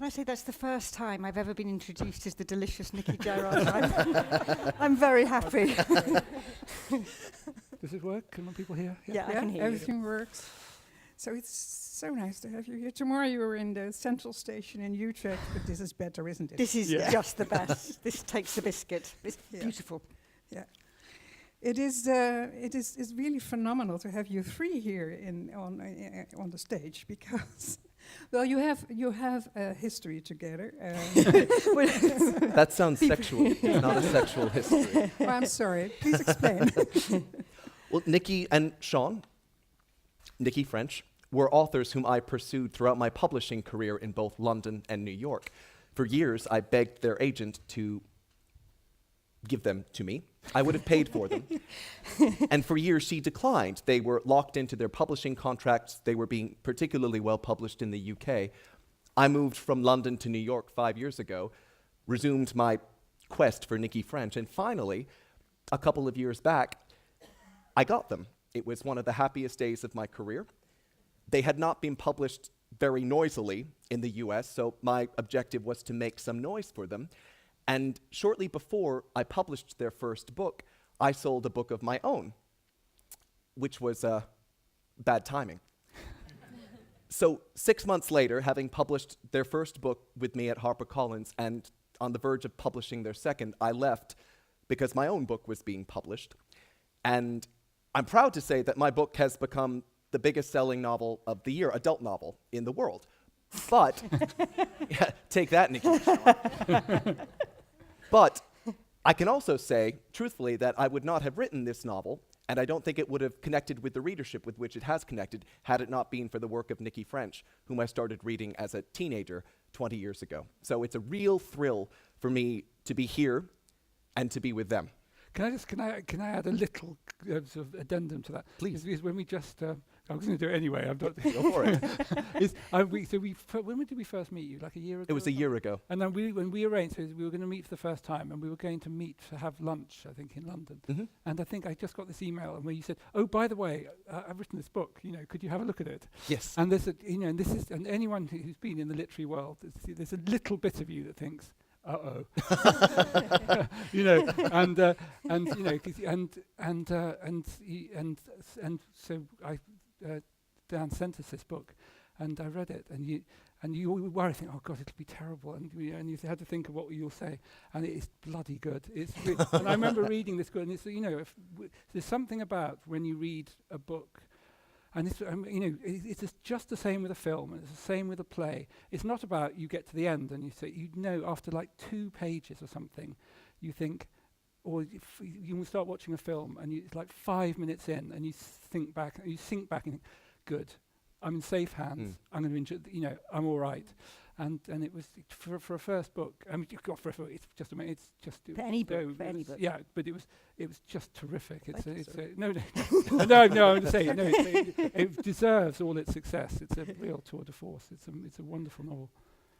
Can I say that's the first time I've ever been introduced as the delicious Nicci Gerard? I'm very happy. Does it work? Can people hear? Yeah, I can hear everything works. So it's so nice to have you here. Tomorrow you were in the central station in Utrecht, but this is better, isn't it? This is just the best. This takes the biscuit. It's beautiful. Yeah. It's really phenomenal to have you three here on the stage because, well, you have a history together. That sounds sexual, not a sexual history. Oh, I'm sorry. Please explain. Well, Nicci and Sean, Nicci French, were authors whom I pursued throughout my publishing career in both London and New York. For years, I begged their agent to give them to me. I would have paid for them. And for years, she declined. They were locked into their publishing contracts. They were being particularly well published in the UK. I moved from London to New York 5 years ago, resumed my quest for Nicci French, and finally, a couple of years back, I got them. It was one of the happiest days of my career. They had not been published very noisily in the US, so my objective was to make some noise for them. And shortly before I published their first book, I sold a book of my own, which was bad timing. So 6 months later, having published their first book with me at HarperCollins and on the verge of publishing their second, I left because my own book was being published. And I'm proud to say that my book has become the biggest selling novel of the year, adult novel, in the world. But, yeah, take that, Nicci. But I can also say, truthfully, that I would not have written this novel, and I don't think it would have connected with the readership with which it has connected, had it not been for the work of Nicci French, whom I started reading as a teenager 20 years ago. So it's a real thrill for me to be here and to be with them. Can I add a little sort of addendum to that? Please. Because when we just, I was going to do it anyway. I'm not. Go for it. When did we first meet you? Like a year ago? It was a year ago. And then when we arranged, so we were going to meet for the first time, and we were going to meet to have lunch, I think, in London. Mm-hmm. And I think I just got this email, and where you said, "Oh, by the way, I've written this book. Could you have a look at it?" Yes. And there's and this is, and anyone who's been in the literary world, there's a little bit of you that thinks, uh-oh. And so Dan sent us this book, and I read it, and you worry, think, oh God, it'll be terrible, and you had to think of what you'll say, and it is bloody good. It's and I remember reading this book, and it's there's something about when you read a book. And it's just the same with a film, and it's the same with a play. It's not about you get to the end and you say, after like 2 pages or something, you think, or you will start watching a film and it's like 5 minutes in, and you sink back and think, good, I'm in safe hands. I'm going to enjoy. I'm all right. And it was for a first book. I mean, it's just amazing. It's just For any book. Yeah, but it was just terrific. No, I'm just saying, it deserves all its success. It's a real tour de force. It's a wonderful novel.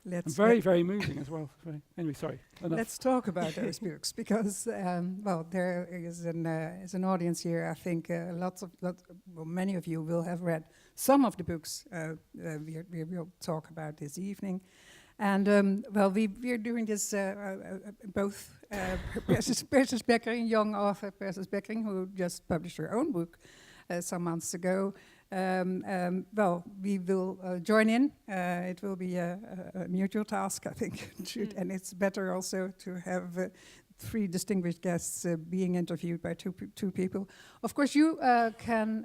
And very, very moving as well. Anyway, sorry. Enough. Let's talk about those books because, there is an audience here. I think many of you will have read some of the books we will talk about this evening. And we're doing this both Persis Bekkering, young author Persis Bekkering, who just published her own book some months ago. We will join in. It will be a mutual task, I think, and it's better also to have 3 distinguished guests being interviewed by two people. Of course, you can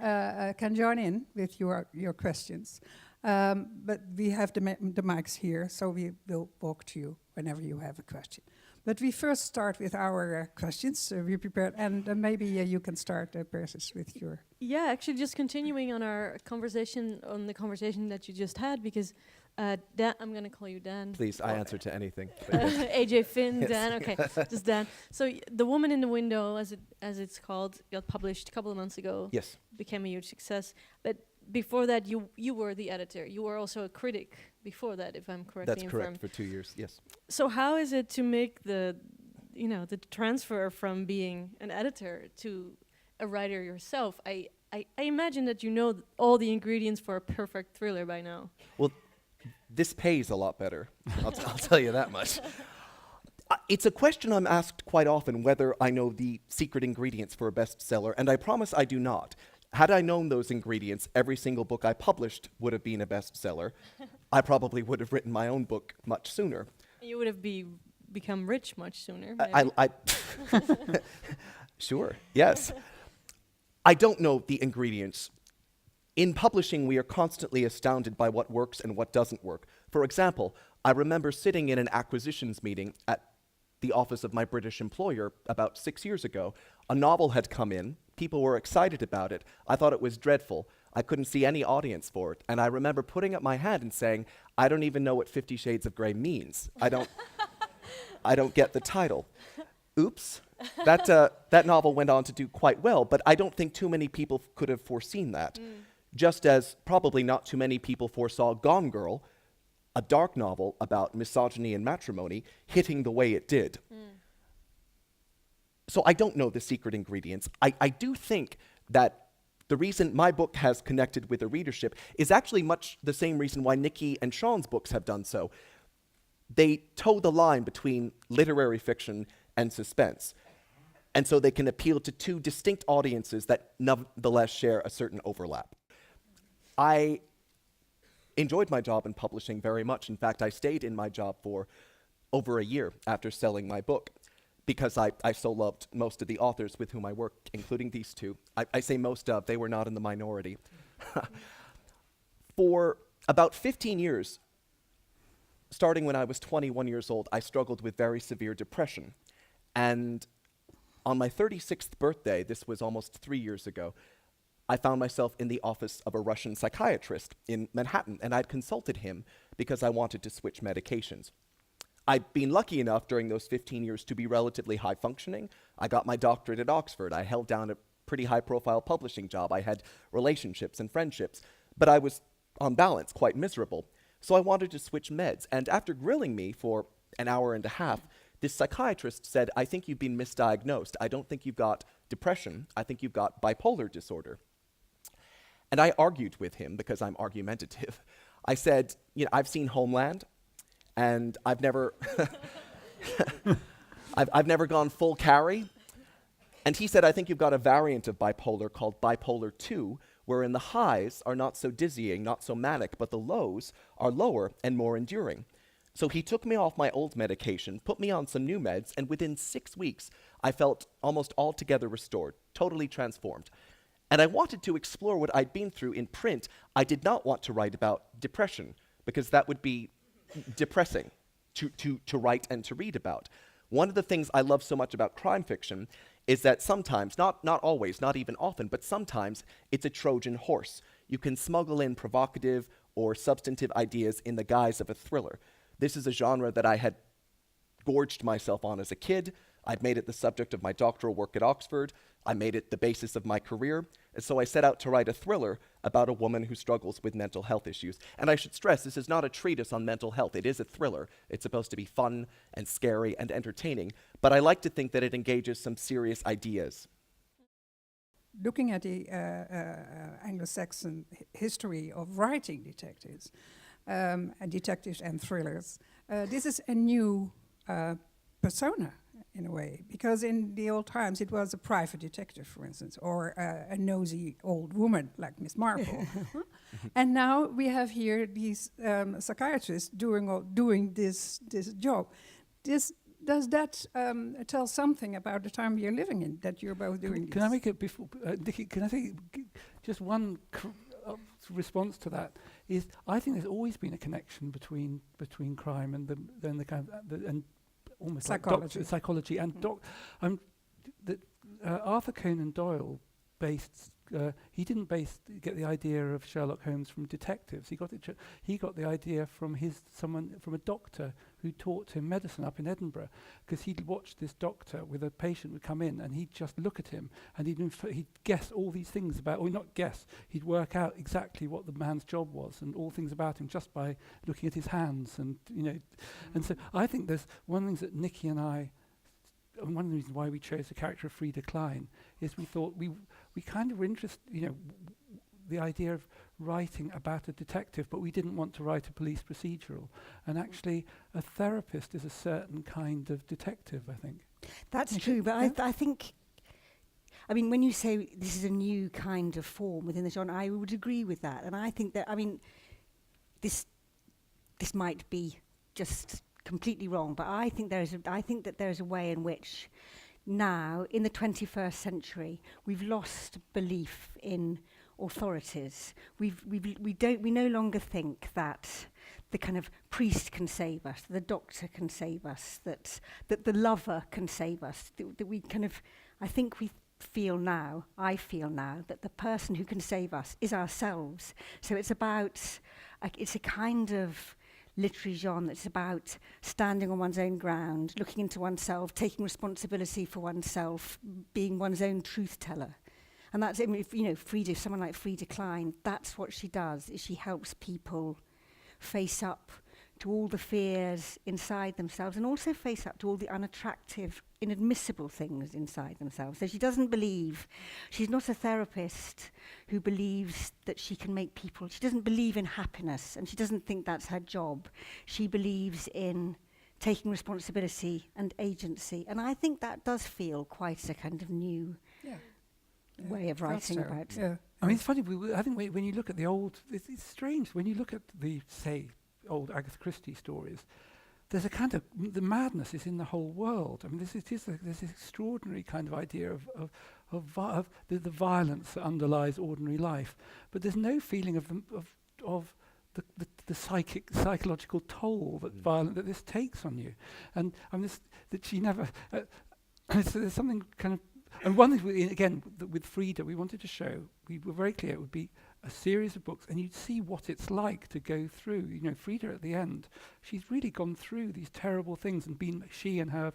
join in with your questions, but we have the mics here, so we will walk to you whenever you have a question. But we first start with our questions. We prepared, and maybe you can start, Persis, with your... Yeah, actually, just continuing on the conversation that you just had, because Dan, I'm going to call you Dan. Please, I answer to anything. AJ Finn, Yes. Dan, okay, just Dan. So The Woman in the Window, as it's called, got published a couple of months ago. Yes. Became a huge success. But before that, you were the editor. You were also a critic before that, if I'm correctly That's informed. correct, for 2 years, yes. So how is it to make the transfer from being an editor to a writer yourself? I imagine that you know all the ingredients for a perfect thriller by now. Well, This pays a lot better. I'll tell you that much. It's a question I'm asked quite often, whether I know the secret ingredients for a bestseller, and I promise I do not. Had I known those ingredients, every single book I published would have been a bestseller. I probably would have written my own book much sooner. You would have become rich much sooner. I Sure, yes. I don't know the ingredients. In publishing, we are constantly astounded by what works and what doesn't work. For example, I remember sitting in an acquisitions meeting at the office of my British employer about 6 years ago. A novel had come in. People were excited about it. I thought it was dreadful. I couldn't see any audience for it. And I remember putting up my hand and saying, I don't even know what 50 Shades of Grey means. I don't get the title. Oops. That novel went on to do quite well, but I don't think too many people could have foreseen that. Just as probably not too many people foresaw Gone Girl, a dark novel about misogyny and matrimony, hitting the way it did. So I don't know the secret ingredients. I do think that the reason my book has connected with the readership is actually much the same reason why Nicci and Sean's books have done so. They toe the line between literary fiction and suspense. And so they can appeal to two distinct audiences that nonetheless share a certain overlap. I enjoyed my job in publishing very much. In fact, I stayed in my job for over a year after selling my book because I so loved most of the authors with whom I worked, including these two. I say most of, they were not in the minority. For about 15 years, starting when I was 21 years old, I struggled with very severe depression. And on my 36th birthday, this was almost 3 years ago, I found myself in the office of a Russian psychiatrist in Manhattan, and I'd consulted him because I wanted to switch medications. I'd been lucky enough during those 15 years to be relatively high functioning. I got my doctorate at Oxford. I held down a pretty high profile publishing job. I had relationships and friendships, but I was on balance quite miserable. So I wanted to switch meds, and after grilling me for an hour and a half, this psychiatrist said, I think you've been misdiagnosed. I don't think you've got depression. I think you've got bipolar disorder. And I argued with him because I'm argumentative. I said, I've seen Homeland, and I've never I've never gone full Carrie. And he said, I think you've got a variant of bipolar called bipolar 2, wherein the highs are not so dizzying, not so manic, but the lows are lower and more enduring. So he took me off my old medication, put me on some new meds, and within 6 weeks, I felt almost altogether restored, totally transformed. And I wanted to explore what I'd been through in print. I did not want to write about depression, because that would be depressing to write and to read about. One of the things I love so much about crime fiction is that sometimes, not always, not even often, but sometimes it's a Trojan horse. You can smuggle in provocative or substantive ideas in the guise of a thriller. This is a genre that I had gorged myself on as a kid. I'd made it the subject of my doctoral work at Oxford. I made it the basis of my career. And so I set out to write a thriller about a woman who struggles with mental health issues. And I should stress, this is not a treatise on mental health. It is a thriller. It's supposed to be fun and scary and entertaining. But I like to think that it engages some serious ideas. Looking at the Anglo-Saxon history of writing detectives and thrillers, this is a new persona in a way, because in the old times it was a private detective, for instance, or a nosy old woman like Miss Marple. And now we have here these psychiatrists doing this job. Does that tell something about the time you're living in, that you're both doing this? Can I make it before, Nicci, can I say just one response to that is I think there's always been a connection between crime and the kind of and almost psychology, like psychology and Arthur Conan Doyle he didn't get the idea of Sherlock Holmes from detectives. He got the idea from a doctor who taught him medicine up in Edinburgh, because he'd watched this doctor with a patient would come in and he'd just look at him and he'd guess all these things about, or not guess, he'd work out exactly what the man's job was and all things about him just by looking at his hands and and so I think there's one of the things that Nicci and I, and one of the reasons why we chose the character of Frida Klein is we thought we kind of were interested, the idea of writing about a detective, but we didn't want to write a police procedural. And actually, a therapist is a certain kind of detective, I think. That's true, but I think, I mean, when you say this is a new kind of form within the genre, I would agree with that. And I think that, I mean, this might be just completely wrong, but I think that there's a way in which now, in the 21st century, we've lost belief in authorities. We no longer think that the kind of priest can save us, the doctor can save us, that the lover can save us. That we kind of, I feel now that the person who can save us is ourselves. So it's about, it's a kind of literary genre that's about standing on one's own ground, looking into oneself, taking responsibility for oneself, being one's own truth teller. And that's, I mean, if, you know, Frida, someone like Frida Klein, that's what she does, is she helps people face up to all the fears inside themselves and also face up to all the unattractive, inadmissible things inside themselves. So she doesn't believe, she's not a therapist who believes that she can make people, she doesn't believe in happiness and she doesn't think that's her job. She believes in taking responsibility and agency. And I think that does feel quite a kind of new way of writing about. Yeah. I mean, it's funny, I think when you look at the old, it's strange, when you look at the, say, old Agatha Christie stories, there's a kind of, the madness is in the whole world. I mean, there's this extraordinary kind of idea of the violence that underlies ordinary life, but there's no feeling of the psychological toll that this takes on you. And I mean, that she never, so there's something kind of, and one thing, again, with Frida, we wanted to show, we were very clear it would be a series of books, and you'd see what it's like to go through. You know, Frida at the end, she's really gone through these terrible things, and she and her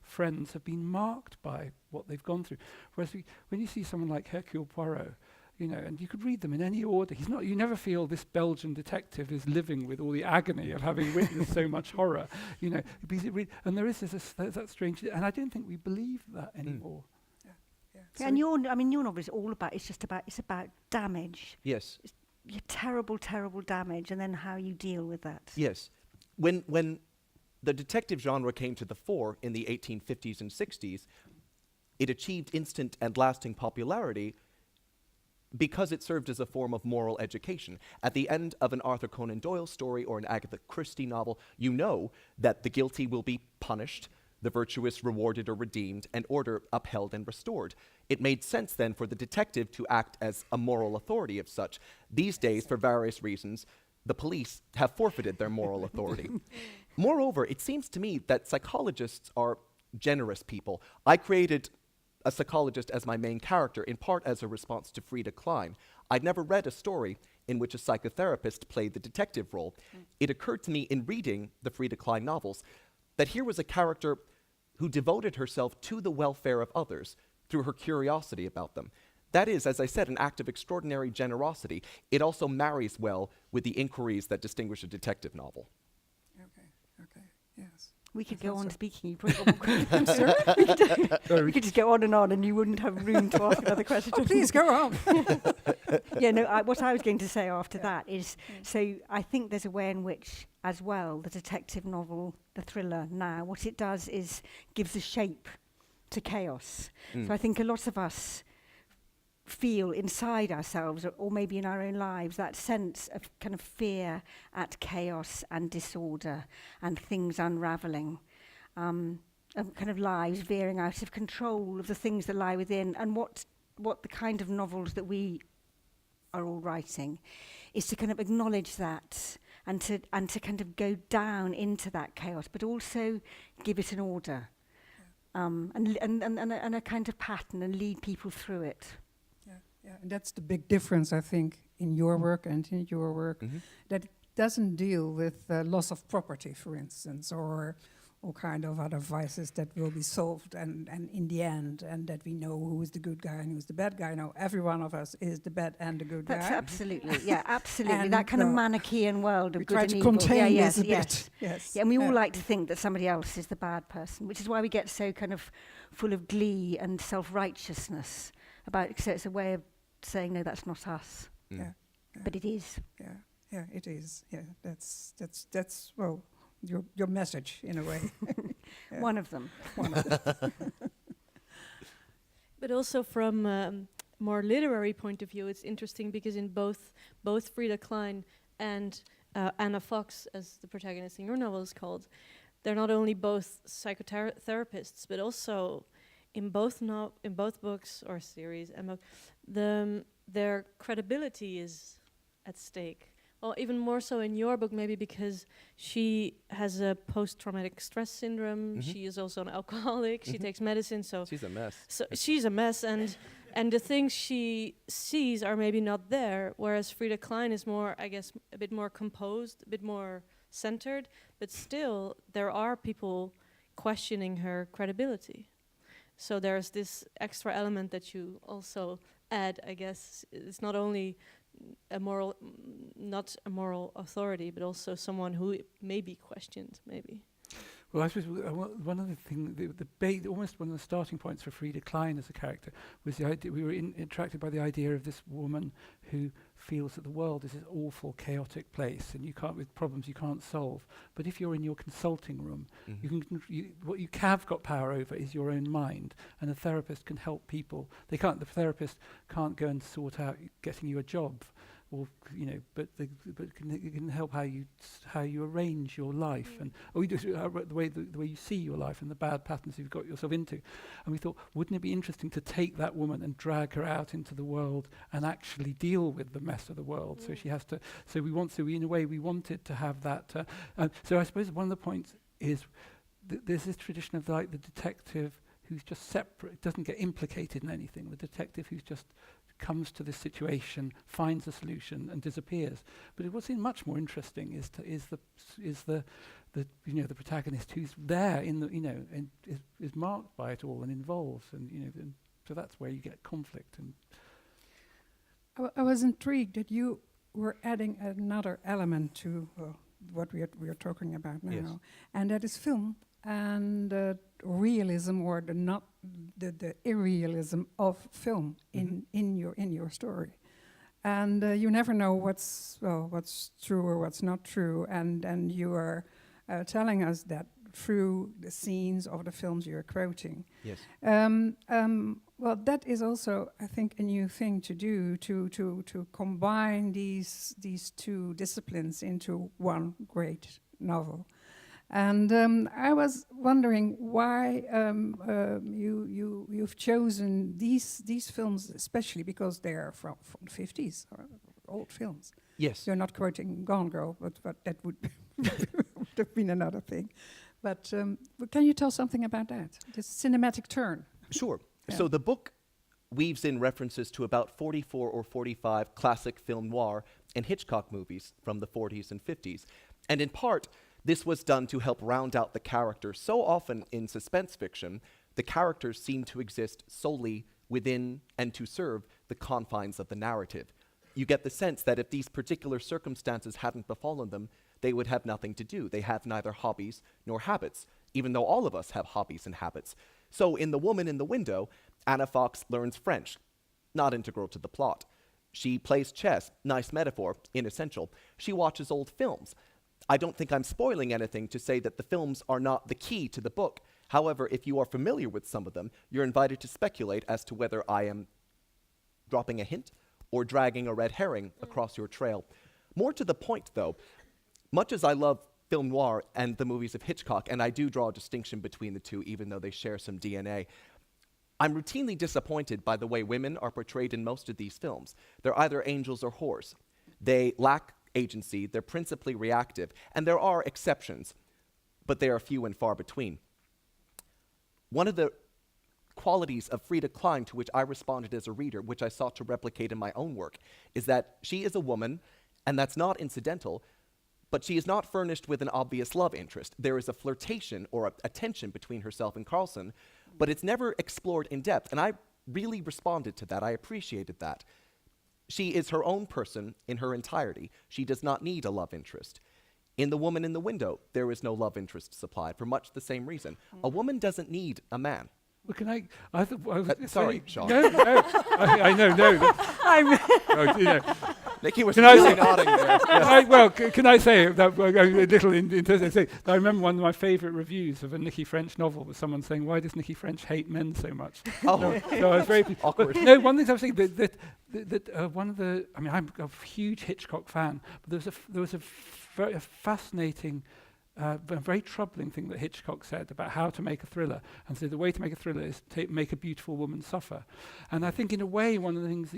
friends have been marked by what they've gone through. Whereas when you see someone like Hercule Poirot, you know, and you could read them in any order. You never feel this Belgian detective is living with all the agony of having witnessed so much horror. You know, and there is that strange, and I don't think we believe that anymore. Yeah, and your novel is all about, it's about damage. Yes. It's terrible, terrible damage, and then how you deal with that. Yes. When the detective genre came to the fore in the 1850s and 60s, it achieved instant and lasting popularity because it served as a form of moral education. At the end of an Arthur Conan Doyle story or an Agatha Christie novel, you know that the guilty will be punished, the virtuous rewarded or redeemed, and order upheld and restored. It made sense then for the detective to act as a moral authority of such. These days, for various reasons, the police have forfeited their moral authority. Moreover, it seems to me that psychologists are generous people. I created a psychologist as my main character, in part as a response to Frida Klein. I'd never read a story in which a psychotherapist played the detective role. It occurred to me in reading the Frida Klein novels that here was a character who devoted herself to the welfare of others through her curiosity about them. That is, as I said, an act of extraordinary generosity. It also marries well with the inquiries that distinguish a detective novel. Okay, yes. We could go on speaking. You probably got more questions. We could just go on, and you wouldn't have room to ask another question. Oh, please go on. What I was going to say after that is, so I think there's a way in which, as well, the detective novel, the thriller now, what it does is gives a shape to chaos. So I think a lot of us feel inside ourselves, or maybe in our own lives, that sense of kind of fear at chaos and disorder and things unravelling, and kind of lives veering out of control of the things that lie within. And what the kind of novels that we are all writing is to kind of acknowledge that and to kind of go down into that chaos, but also give it an order, and a kind of pattern, and lead people through it. Yeah, and that's the big difference, I think, in your work and in your work, that it doesn't deal with loss of property, for instance, or all kind of other vices that will be solved and in the end, and that we know who is the good guy and who's the bad guy. No, every one of us is the bad and the good That's guy. absolutely, absolutely. And that kind of Manichaean world of we good try and to evil. contain yes, this a yes. bit. Yes. Yeah, and we all like to think that somebody else is the bad person, which is why we get so kind of full of glee and self-righteousness about. So it's a way of saying, no, that's not us. Mm. Yeah, yeah, But it is. yeah, it is. Yeah, that's well, your message in a way. Yeah. One of them. But also from more literary point of view, it's interesting because in both Frida Klein and Anna Fox, as the protagonist in your novel is called, they're not only both psychotherapists, but also in both books or series, their credibility is at stake. Well, even more so in your book, maybe because she has a post-traumatic stress syndrome. She is also an alcoholic. She takes medicine, so She's a mess. so she's a mess, and the things she sees are maybe not there. Whereas Frida Klein is more, I guess, a bit more composed, a bit more centered. But still, there are people questioning her credibility. So there's this extra element that you also add, I guess. It's not only not a moral authority, but also someone who may be questioned, maybe. Well, I suppose one of the things, almost one of the starting points for Frida Klein as a character was the idea, we were attracted by the idea of this woman who feels that the world is this awful, chaotic place, and with problems you can't solve. But if you're in your consulting room, what you have got power over is your own mind, and a therapist can help people. The therapist can't go and sort out getting you a job, or but it can help how you arrange your life, and the way you see your life and the bad patterns you've got yourself into. And we thought, wouldn't it be interesting to take that woman and drag her out into the world and actually deal with the mess of the world? So she has to. So we wanted to have that. So I suppose one of the points is there's this tradition of the detective who's just separate, doesn't get implicated in anything. The detective who's just comes to this situation, finds a solution, and disappears. But what's much more interesting is the protagonist who's there and is marked by it all and involved, and so that's where you get conflict. And I was intrigued that you were adding another element to what we are talking about now, Yes. and that is film and realism, or the irrealism of film in your story. And you never know what's true or what's not true, and you are telling us that through the scenes of the films you're quoting. Yes. Well, that is also, I think, a new thing to do, to combine these two disciplines into one great novel. And I was wondering why you've chosen these films, especially because they are from the 50s, or old films. Yes. You're not quoting Gone Girl, but that would have been another thing. But can you tell something about that, this cinematic turn? Sure. Yeah. So the book weaves in references to about 44 or 45 classic film noir and Hitchcock movies from the 40s and 50s. And in part, this was done to help round out the characters. So often in suspense fiction, the characters seem to exist solely within and to serve the confines of the narrative. You get the sense that if these particular circumstances hadn't befallen them, they would have nothing to do. They have neither hobbies nor habits, even though all of us have hobbies and habits. So in The Woman in the Window, Anna Fox learns French, not integral to the plot. She plays chess, nice metaphor, inessential. She watches old films. I don't think I'm spoiling anything to say that the films are not the key to the book. However, if you are familiar with some of them, you're invited to speculate as to whether I am dropping a hint or dragging a red herring across your trail. More to the point, though, much as I love film noir and the movies of Hitchcock, and I do draw a distinction between the two, even though they share some DNA, I'm routinely disappointed by the way women are portrayed in most of these films. They're either angels or whores. They lack agency, they're principally reactive, and there are exceptions, but they are few and far between. One of the qualities of Frida Klein to which I responded as a reader, which I sought to replicate in my own work, is that she is a woman, and that's not incidental, but she is not furnished with an obvious love interest. There is a flirtation or a tension between herself and Carlson, but it's never explored in depth, and I really responded to that. I appreciated that. She is her own person in her entirety. She does not need a love interest. In The Woman in the Window, there is no love interest supplied for much the same reason. A woman doesn't need a man. Well, can I Sorry, Sean. No, I know, no. Nicci was Can I really say- nodding there. Can I say that a little in terms of say, I remember one of my favourite reviews of a Nicci French novel was someone saying, "Why does Nicci French hate men so much?" Oh, So I was very awkward. But no, one thing I was saying that one of the, I mean, I'm a huge Hitchcock fan, but there was a very fascinating, but very troubling thing that Hitchcock said about how to make a thriller, and so the way to make a thriller is to make a beautiful woman suffer. And I think in a way one of the things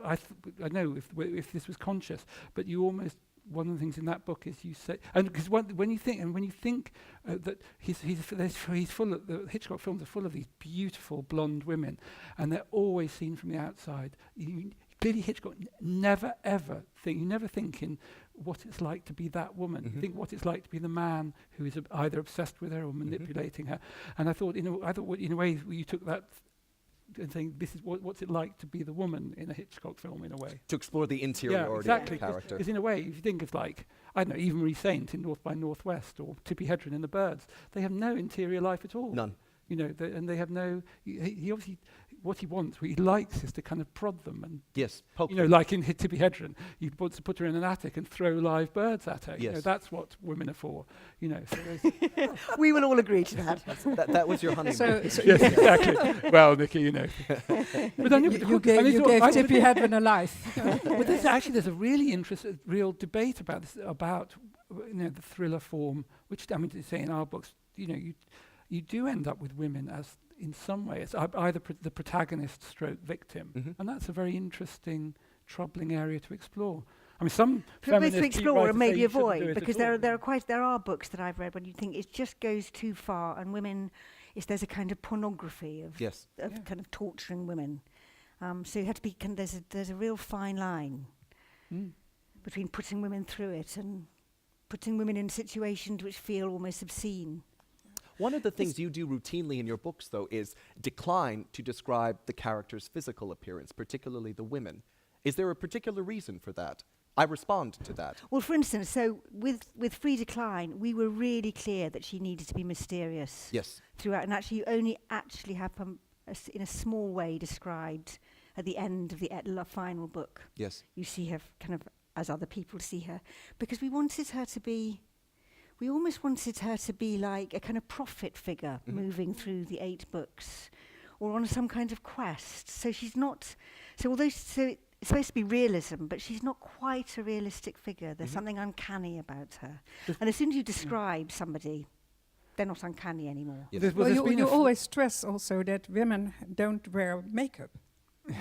I know if this was conscious, but you almost, one of the things in that book is you say, and because when you think that he's full of, the Hitchcock films are full of these beautiful blonde women, and they're always seen from the outside. Clearly Hitchcock never think in what it's like to be that woman. Mhm. You think what it's like to be the man who is either obsessed with her or manipulating her. And I thought in a way you took that and saying this is what's it like to be the woman in a Hitchcock film in a way. To explore the interiority exactly. of the character. Because in a way, if you think of like, I don't know, Eva Marie Saint in North by Northwest or Tippi Hedren in The Birds, they have no interior life at all. None. You know, and they have no. He obviously, what he likes is to kind of prod them and. Yes, poke You know, them. like in Tippi Hedren, you put her in an attic and throw live birds at her. You know, Yes. that's what women are for. You know, so there's- We will all agree to that. that was your honeymoon. So yes, exactly. Well, Nicci, you know. But I know, you gave Tippi Hedren a life. But there's a really interesting, real debate about this, about the thriller form, which I mean to say in our books, you do end up with women as in some way it's either the protagonist stroke victim, Mhm. and that's a very interesting, troubling area to explore. I mean, some Both feminists to explore and maybe you shouldn't do avoid, it because at all. there are books that I've read when you think it just goes too far, and women, there's a kind of pornography of Yes. Yeah. kind of torturing women. So you have to be there's a real fine line Mm. between putting women through it and putting women in situations which feel almost obscene. One of the things you do routinely in your books, though, is decline to describe the character's physical appearance, particularly the women. Is there a particular reason for that? I respond to that. Well, for instance, so with Frida Klein, we were really clear that she needed to be mysterious Yes. throughout, and actually you only actually have in a small way described at the end of the final book. Yes. You see her kind of as other people see her, because we almost wanted her to be like a kind of prophet figure Mhm. moving through the 8 books, or on some kind of quest. So she's not. So although it's supposed to be realism, but she's not quite a realistic figure. There's Mhm. something uncanny about her. There's- And as soon as you describe somebody, they're not uncanny anymore. Yes. Well, there's been you a f- always stress also that women don't wear makeup.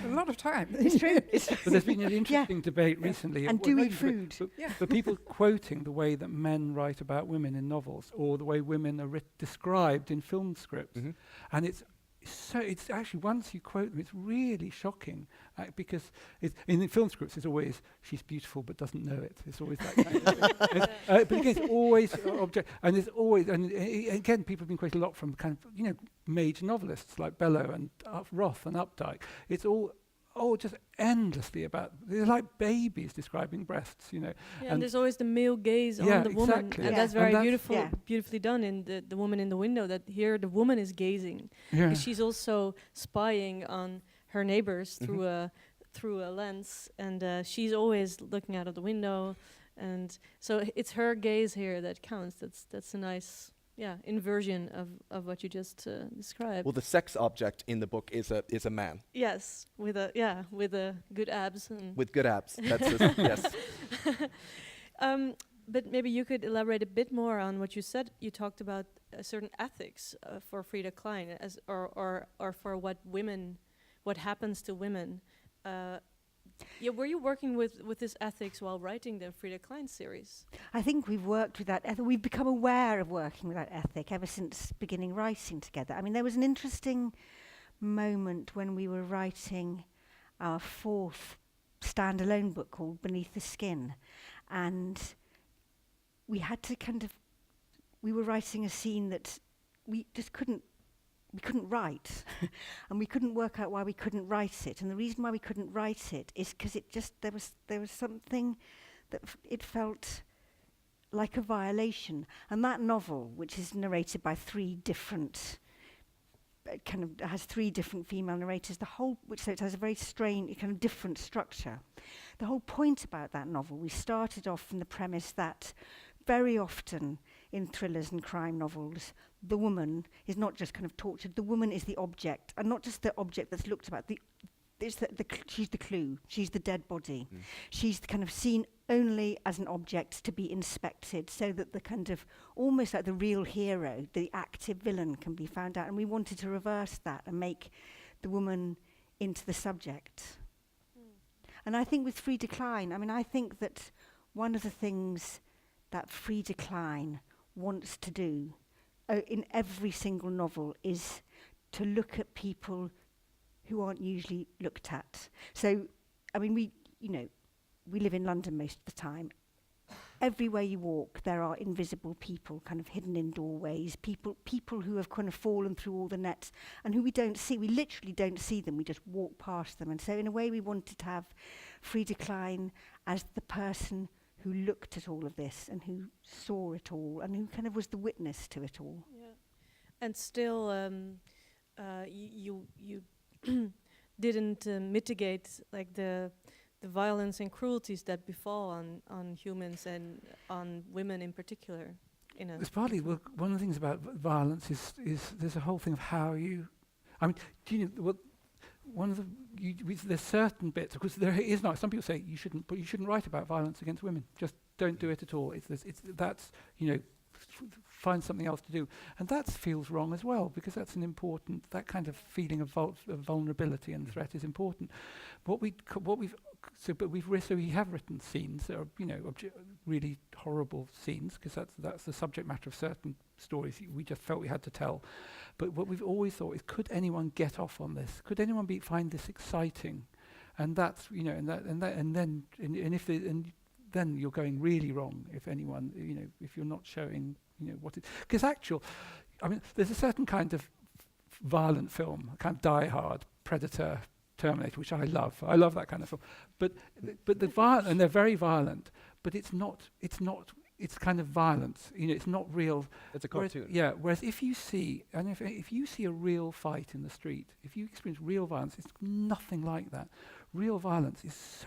A lot of time. It's true. But there's been an interesting debate recently. And well, do not eat even debate, food. Yeah. but people quoting the way that men write about women in novels, or the way women are described in film scripts, Mhm. and it's actually, once you quote them, it's really shocking, because in the film scripts it's always she's beautiful but doesn't know it. It's always that kind of thing. But again, it's always object, and there's always, and again, people have been quoted a lot from kind of major novelists like Bellow and Roth and Updike. It's all just endlessly about, they're like babies describing breasts, Yeah, and and there's always the male gaze Yeah, on the woman, exactly. and Yeah. that's And very that's- beautifully done in the woman in the window. That here the woman is gazing, yeah. because she's also spying on her neighbors through a lens, and she's always looking out of the window, and so it's her gaze here that counts. That's a nice inversion of what you just described. Well, the sex object in the book is a man Yes, with a good abs and with good abs. That's yes. But maybe you could elaborate a bit more on what you said. You talked about certain ethics for Frida Klein, or for what happens to women. Were you working with this ethics while writing the Frida Klein series? I think we've worked with that ethic. We've become aware of working with that ethic ever since beginning writing together. I mean, there was an interesting moment when we were writing our 4th standalone book called Beneath the Skin, and we had to we were writing a scene that we just couldn't write, and we couldn't work out why we couldn't write it. And the reason why we couldn't write it is because there was something that it felt like a violation. And that novel, which is narrated by 3 different kind of has 3 different female narrators. So it has a very strange, kind of different structure. The whole point about that novel, we started off from the premise that very often in thrillers and crime novels, the woman is not just kind of tortured. The woman is the object, and not just the object that's looked at. She's the clue. She's the dead body. She's kind of seen only as an object to be inspected, so that the kind of almost like the real hero, the active villain, can be found out. And we wanted to reverse that and make the woman into the subject. And I think with Frida Klein, I think that one of the things that Frida Klein wants to do in every single novel is to look at people who aren't usually looked at. So, we live in London most of the time. Everywhere you walk, there are invisible people kind of hidden in doorways, people who have kind of fallen through all the nets and who we don't see. We literally don't see them, we just walk past them. And so in a way we wanted to have Frida Klein as the person who looked at all of this and who saw it all and who kind of was the witness to it all. Yeah. And still, you didn't mitigate like the violence and cruelties that befall on humans and on women in particular. It's partly one of the things about violence is there's a whole thing of how you. Do you know what? One of there's certain bits, because there is not. Some people say you shouldn't write about violence against women. Just don't do it at all. Find something else to do, and that feels wrong as well, because that's an important, that kind of feeling of vulnerability and threat is important. We have written scenes that are really horrible scenes, because that's the subject matter of certain stories we just felt we had to tell. But what we've always thought is, could anyone get off on this? Could anyone find this exciting? And that's then you're going really wrong if anyone if you're not showing what it, because there's a certain kind of violent film, a kind of Die Hard, Predator, Terminator, which I love. I love that kind of film. But and they're very violent, but it's kind of violence. It's not real. It's a cartoon. Whereas if you see a real fight in the street, if you experience real violence, it's nothing like that. Real violence is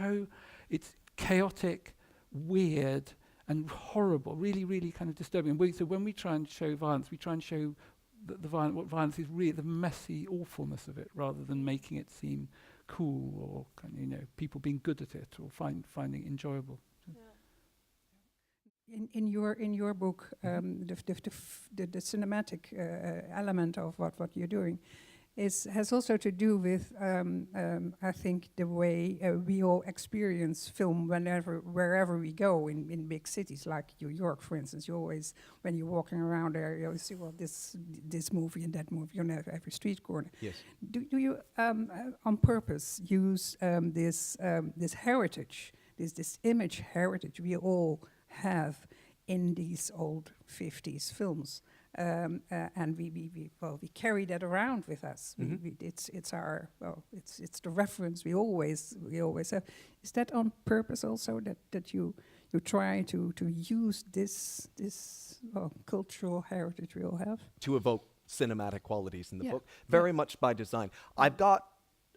it's chaotic, weird, and horrible, really, really kind of disturbing. So when we try and show violence, we try and show what violence is really, the messy awfulness of it, rather than making it seem cool or kind of, people being good at it or finding it enjoyable. In your book, the cinematic element of what you're doing has also to do with, I think, the way we all experience film wherever we go in big cities like New York, for instance. You always, when you're walking around there, you always see, this movie and that movie on every street corner. Yes. Do you on purpose use this heritage, this image heritage we all have in these old 50s films? And we carry that around with us. It's the reference we always have. Is that on purpose also, that you try to use this cultural heritage we all have to evoke cinematic qualities in the book? Very much by design. I've got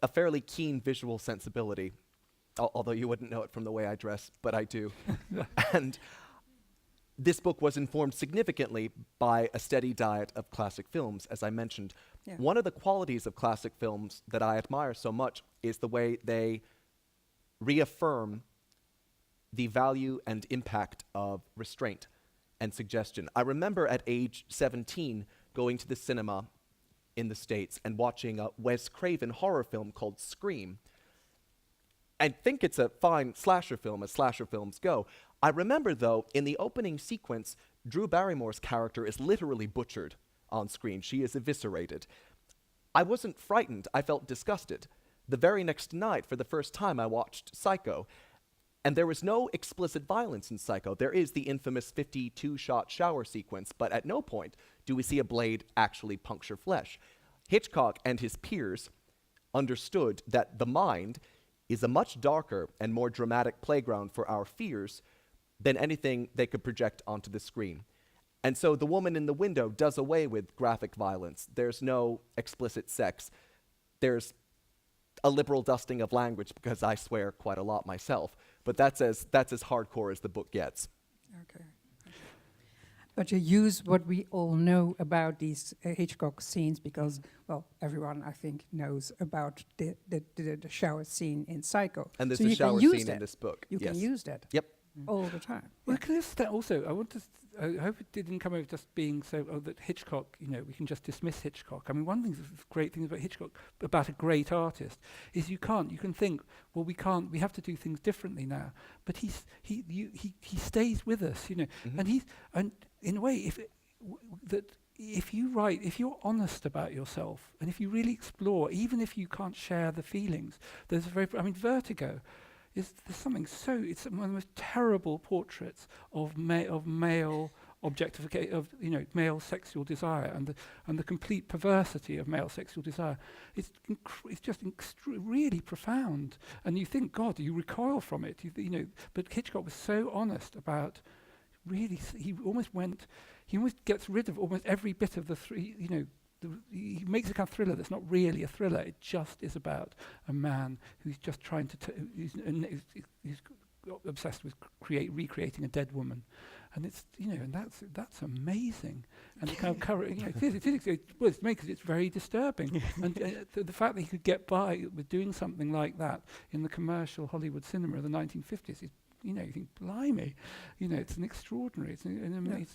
a fairly keen visual sensibility, although you wouldn't know it from the way I dress, but I do. And this book was informed significantly by a steady diet of classic films, as I mentioned. Yeah. One of the qualities of classic films that I admire so much is the way they reaffirm the value and impact of restraint and suggestion. I remember at age 17 going to the cinema in the States and watching a Wes Craven horror film called Scream. I think it's a fine slasher film, as slasher films go. I remember, though, in the opening sequence, Drew Barrymore's character is literally butchered on screen. She is eviscerated. I wasn't frightened. I felt disgusted. The very next night, for the first time, I watched Psycho. And there was no explicit violence in Psycho. There is the infamous 52-shot shower sequence, but at no point do we see a blade actually puncture flesh. Hitchcock and his peers understood that the mind is a much darker and more dramatic playground for our fears than anything they could project onto the screen. And so the woman in the window does away with graphic violence. There's no explicit sex. There's a liberal dusting of language, because I swear quite a lot myself. But that's as hardcore as the book gets. Okay. But you use what we all know about these Hitchcock scenes, because, well, everyone, I think, knows about the shower scene in Psycho. And there's So a you can shower use scene that. in this book. You yes. can use that Yep. all the time. Well, also, I want to. I hope it didn't come over just being so that Hitchcock. We can just dismiss Hitchcock. I mean, one thing, the great thing about Hitchcock, about a great artist, is you can think, well, we can't. We have to do things differently now. But he stays with us, Mhm. and in a way, if you're honest about yourself, and if you really explore, even if you can't share the feelings, there's Vertigo. There's something it's one of the most terrible portraits of male objectification, male sexual desire, and the complete perversity of male sexual desire. It's just really profound, and you think, God, you recoil from it. But Hitchcock was so honest about. Really, he almost gets rid of almost every bit of the three. He makes a kind of thriller that's not really a thriller. It just is about a man who's just trying to. He's obsessed with recreating a dead woman, and and that's amazing. And the kind of courage. It makes it very disturbing. And the fact that he could get by with doing something like that in the commercial Hollywood cinema of the 1950s is. You think, blimey, it's an extraordinary, it's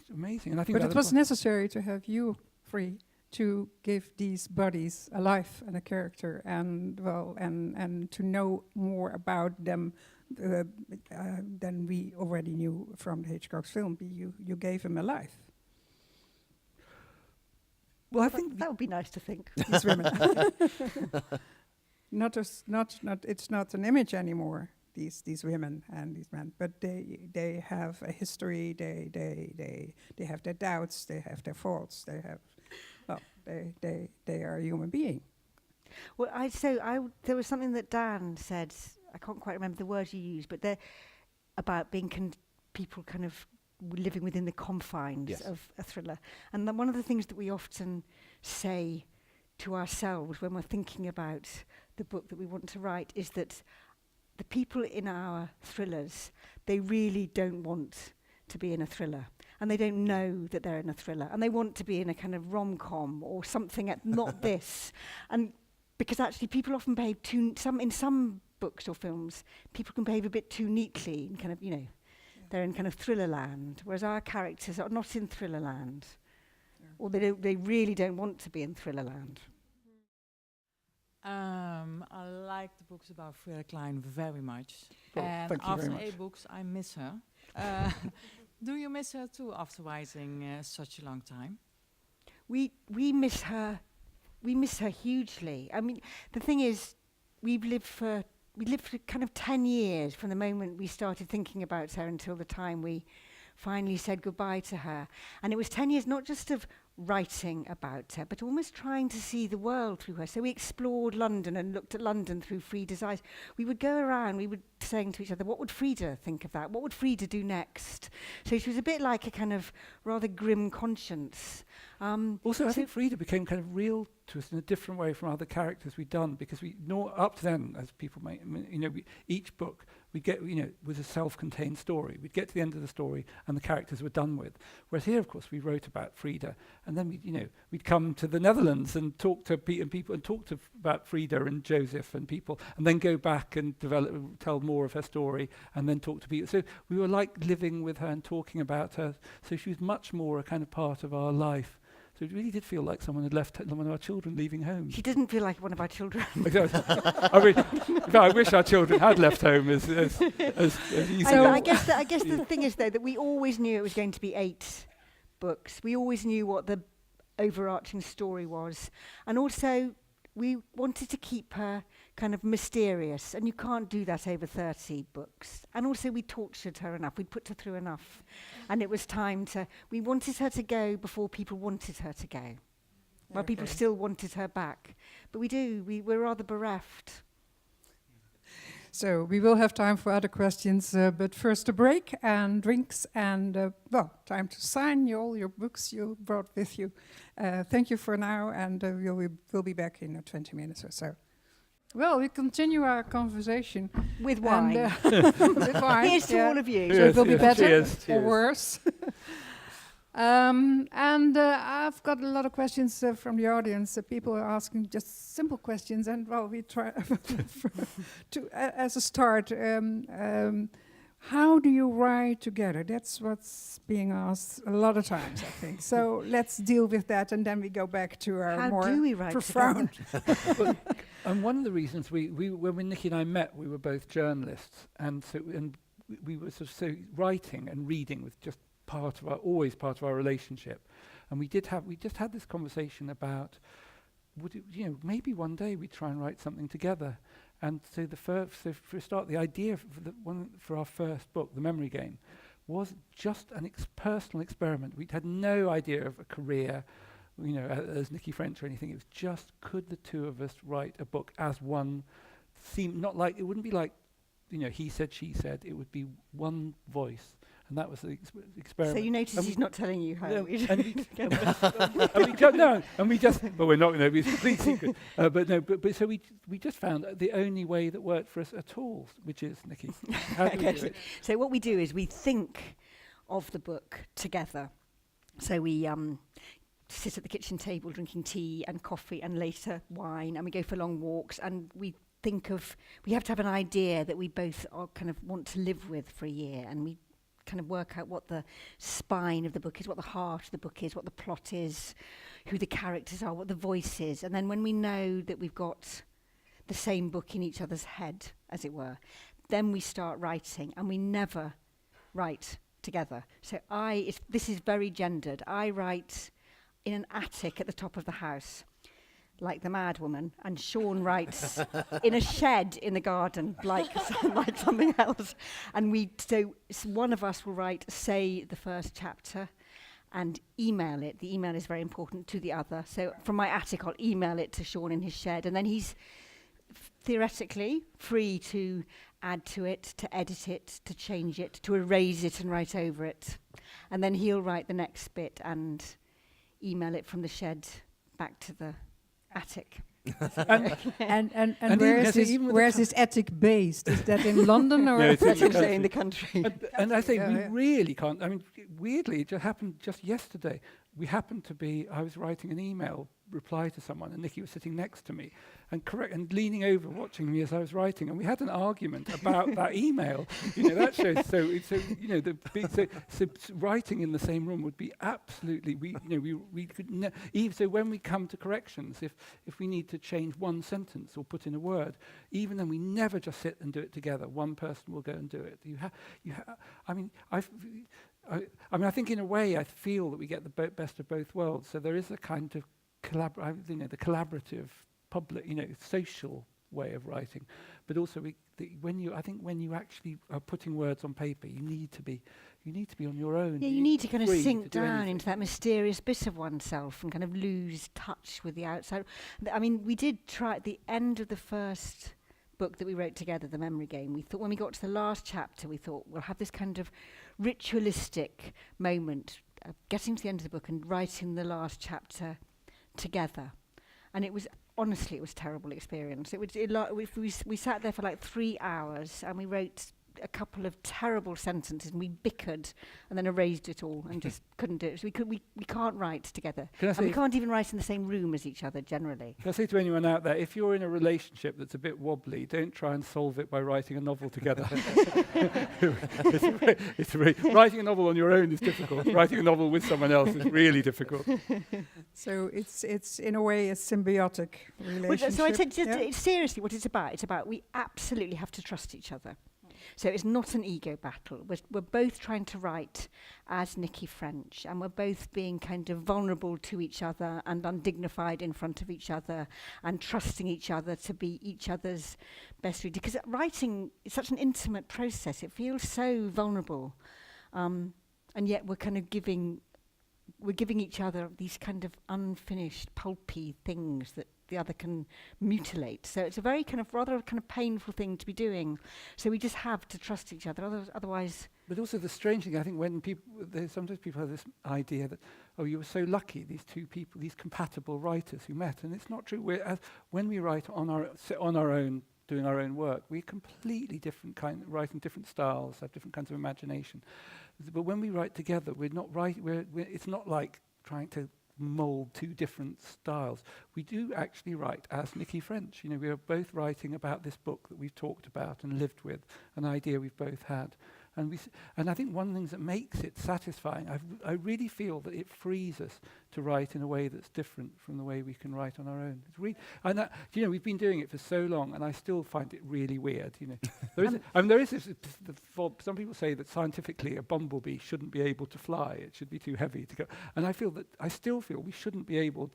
amazing. And I think But it was necessary to have you free to give these bodies a life and a character, and to know more about them than we already knew from the Hitchcock's film. You gave him a life. Well, I think that would be nice to think. These women. It's not an image anymore. These women and these men, but they have a history. They have their doubts. They have their faults. They are a human being. Well, there was something that Dan said. I can't quite remember the words you used, but they're about being people kind of living within the confines Yes. of a thriller. And one of the things that we often say to ourselves when we're thinking about the book that we want to write is that the people in our thrillers, they really don't want to be in a thriller. And they don't know that they're in a thriller. And they want to be in a kind of rom-com or something, not this. And because actually people often behave in some books or films, people can behave a bit too neatly and kind of, they're in kind of thriller land, whereas our characters are not in thriller land. Yeah. Or they really don't want to be in thriller land. I like the books about Frida Klein very much. Well, and thank you after very much. 8 books, I miss her. Do you miss her too after writing such a long time? We miss her. We miss her hugely. I mean, the thing is, we lived for kind of 10 years from the moment we started thinking about her until the time we finally said goodbye to her. And it was 10 years not just of writing about her, but almost trying to see the world through her. So we explored London and looked at London through Frida's eyes. We would go around, we would saying to each other, what would Frida think of that? What would Frida do next? So she was a bit like a kind of rather grim conscience. Also, I think Frida became kind of real to us in a different way from other characters we'd done, because up to then, as people may, each book we'd get, was a self-contained story. We'd get to the end of the story and the characters were done with. Whereas here, of course, we wrote about Frida, and then we'd come to the Netherlands and talk to people and talk about Frida and Joseph and people, and then go back and tell more of her story, and then talk to people. So we were like living with her and talking about her. So she was much more a kind of part of our life. So it really did feel like someone had left one of our children leaving home. She didn't feel like one of our children. I wish our children had left home as easy. I guess the thing is, though, that we always knew it was going to be 8 books. We always knew what the overarching story was. And also, we wanted to keep her kind of mysterious, and you can't do that over 30 books. And also, we tortured her enough. We'd put her through enough. And it was time we wanted her to go before people wanted her to go. Well, people still wanted her back. But we're rather bereft. So we will have time for other questions, but first a break and drinks and, time to sign all your books you brought with you. Thank you for now, and we'll be back in 20 minutes or so. Well, we continue our conversation. With wine. And, with wine. Here's to all of you. So it will be better Cheers. or worse. I've got a lot of questions from the audience. People are asking just simple questions, and we try as a start. How do you write together? That's what's being asked a lot of times, I think. So let's deal with that, and then we go back to our How more do we write profound. And one of the reasons when Nicci and I met, we were both journalists, and we were sort of writing and reading was just always part of our relationship. And we just had this conversation about, maybe one day we'd try and write something together. And so for a start, the idea for our first book, The Memory Game, was just a personal experiment. We had no idea of a career, as Nicci French or anything. It was just, could the two of us write a book as one? It wouldn't be like, he said, she said. It would be one voice. And that was the experiment. So you notice he's not telling you how. But we're not going to be complete secret. But so we just found the only way that worked for us at all, which is, Nicci, how do we do it? So what we do is we think of the book together. So we sit at the kitchen table drinking tea and coffee and later wine, and we go for long walks, and we have to have an idea that we both kind of want to live with for a year, and we kind of work out what the spine of the book is, what the heart of the book is, what the plot is, who the characters are, what the voice is. And then when we know that we've got the same book in each other's head, as it were, then we start writing, and we never write together. So this is very gendered. I write in an attic at the top of the house, like the mad woman, and Sean writes in a shed in the garden, like something else. And so one of us will write, say, the first chapter, and email it. The email is very important to the other. So from my attic, I'll email it to Sean in his shed, and then he's theoretically free to add to it, to edit it, to change it, to erase it and write over it. And then he'll write the next bit and email it from the shed back to the attic. And where is this attic based? Is that in London or? No, it's in the country. And I think we really can't. I mean, weirdly, it just happened just yesterday. I was writing an email reply to someone, and Nicci was sitting next to me and leaning over, watching me as I was writing, and we had an argument about that email. That shows. So writing in the same room would be absolutely. We could even so when we come to corrections, if we need to change one sentence or put in a word, even then we never just sit and do it together. One person will go and do it. I think in a way I feel that we get the best of both worlds. So there is a kind of the collaborative, public, social way of writing, but also when you actually are putting words on paper, you need to be on your own. Yeah, you need to kind of sink down into that mysterious bit of oneself and kind of lose touch with the outside. I mean, we did try at the end of the first book that we wrote together, The Memory Game. We thought when we got to the last chapter, we thought we'll have this kind of ritualistic moment of getting to the end of the book and writing the last chapter together. And it was honestly, it was a terrible experience. We sat there for like 3 hours and we wrote a couple of terrible sentences, and we bickered and then erased it all and just couldn't do it. So we can't write together. And we can't even write in the same room as each other generally. Can I say to anyone out there, if you're in a relationship that's a bit wobbly, don't try and solve it by writing a novel together. Writing a novel on your own is difficult. Writing a novel with someone else is really difficult. So it's in a way a symbiotic relationship. So I said, seriously, what it's about we absolutely have to trust each other. So it's not an ego battle. We're both trying to write as Nicci French, and we're both being kind of vulnerable to each other and undignified in front of each other and trusting each other to be each other's best reader. Because writing is such an intimate process. It feels so vulnerable. And yet we're kind of giving each other these kind of unfinished, pulpy things that the other can mutilate. So it's a very kind of rather kind of painful thing to be doing. So we just have to trust each other. Otherwise. But also the strange thing, I think, when sometimes people have this idea that, oh, you were so lucky, these two people, these compatible writers who met, and it's not true. When we write on our own, doing our own work, we're completely different writing different styles, have different kinds of imagination. But when we write together, we're not writing. It's not like trying to mold two different styles. We do actually write as Nicci French. You know, we are both writing about this book that we've talked about and lived with, an idea we've both had. And I think one of the things that makes it satisfying, I really feel that it frees us to write in a way that's different from the way we can write on our own. You know, we've been doing it for so long, and I still find it really weird. You know, there is this. Some people say that scientifically a bumblebee shouldn't be able to fly; it should be too heavy to go. And I still feel we shouldn't be able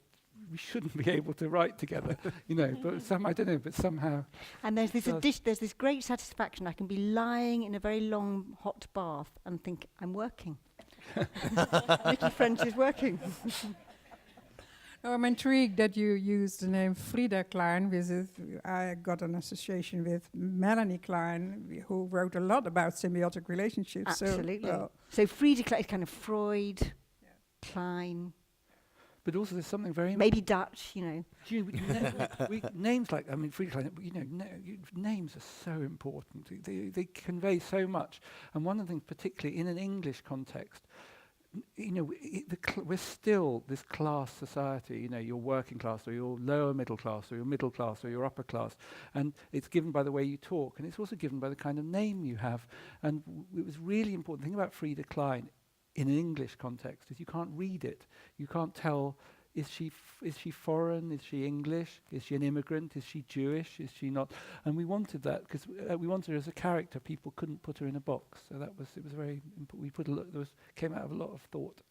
to write together, you know. But I don't know, but somehow. And there's this great satisfaction. I can be lying in a very long hot bath and think I'm working. Nicci French is working. No, I'm intrigued that you used the name Frida Klein. I got an association with Melanie Klein, who wrote a lot about symbiotic relationships. Absolutely. So Frida Klein is kind of Freud, Klein. But also there's something very... Maybe Dutch, you know. Names like, Frida Klein, you know, names are so important. They convey so much. And one of the things, particularly in an English context, you know, we're still this class society, you know, you're working class or you're lower middle class or you're middle class or you're upper class. And it's given by the way you talk, and it's also given by the kind of name you have. And it was really important. The thing about Frida Klein in an English context is you can't read it. You can't tell, is she foreign? Is she English? Is she an immigrant? Is she Jewish? Is she not? And we wanted that because we wanted her as a character. People couldn't put her in a box. So it was very important. We put came out of a lot of thought.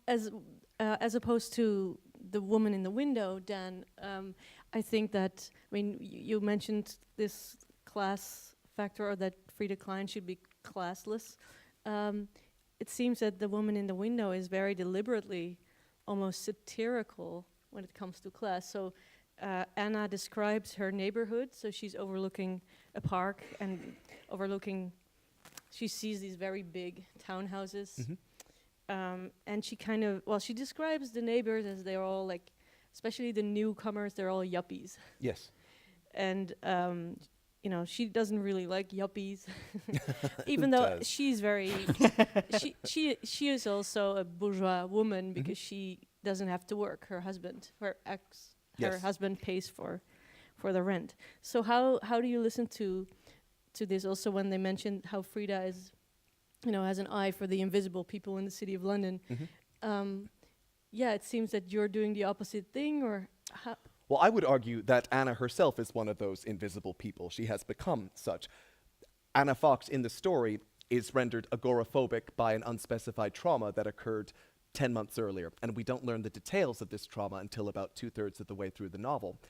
As opposed to the woman in the window, Dan, I think that, you mentioned this class factor, or that Frida Klein should be classless. It seems that the woman in the window is very deliberately almost satirical when it comes to class. So Anna describes her neighborhood. So she's overlooking a park and she sees these very big townhouses. Mm-hmm. And she describes the neighbors as they're all like, especially the newcomers, they're all yuppies. Yes. And you know, she doesn't really like yuppies, even though she's very, she is also a bourgeois woman because she doesn't have to work. Her husband pays for the rent. So how do you listen to this also when they mentioned how Frida is, you know, has an eye for the invisible people in the city of London? Mm-hmm. It seems that you're doing the opposite thing, or how? Well, I would argue that Anna herself is one of those invisible people. She has become such. Anna Fox in the story is rendered agoraphobic by an unspecified trauma that occurred 10 months earlier, and we don't learn the details of this trauma until about 2/3 of the way through the novel.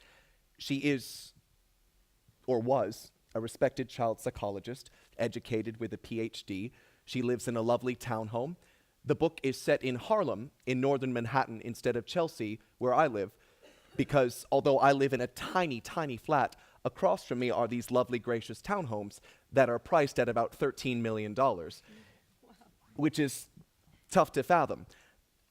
She is, or was, a respected child psychologist, educated with a PhD. She lives in a lovely townhome. The book is set in Harlem, in northern Manhattan, instead of Chelsea, where I live, because although I live in a tiny, tiny flat, across from me are these lovely, gracious townhomes that are priced at about $13 million, which is tough to fathom.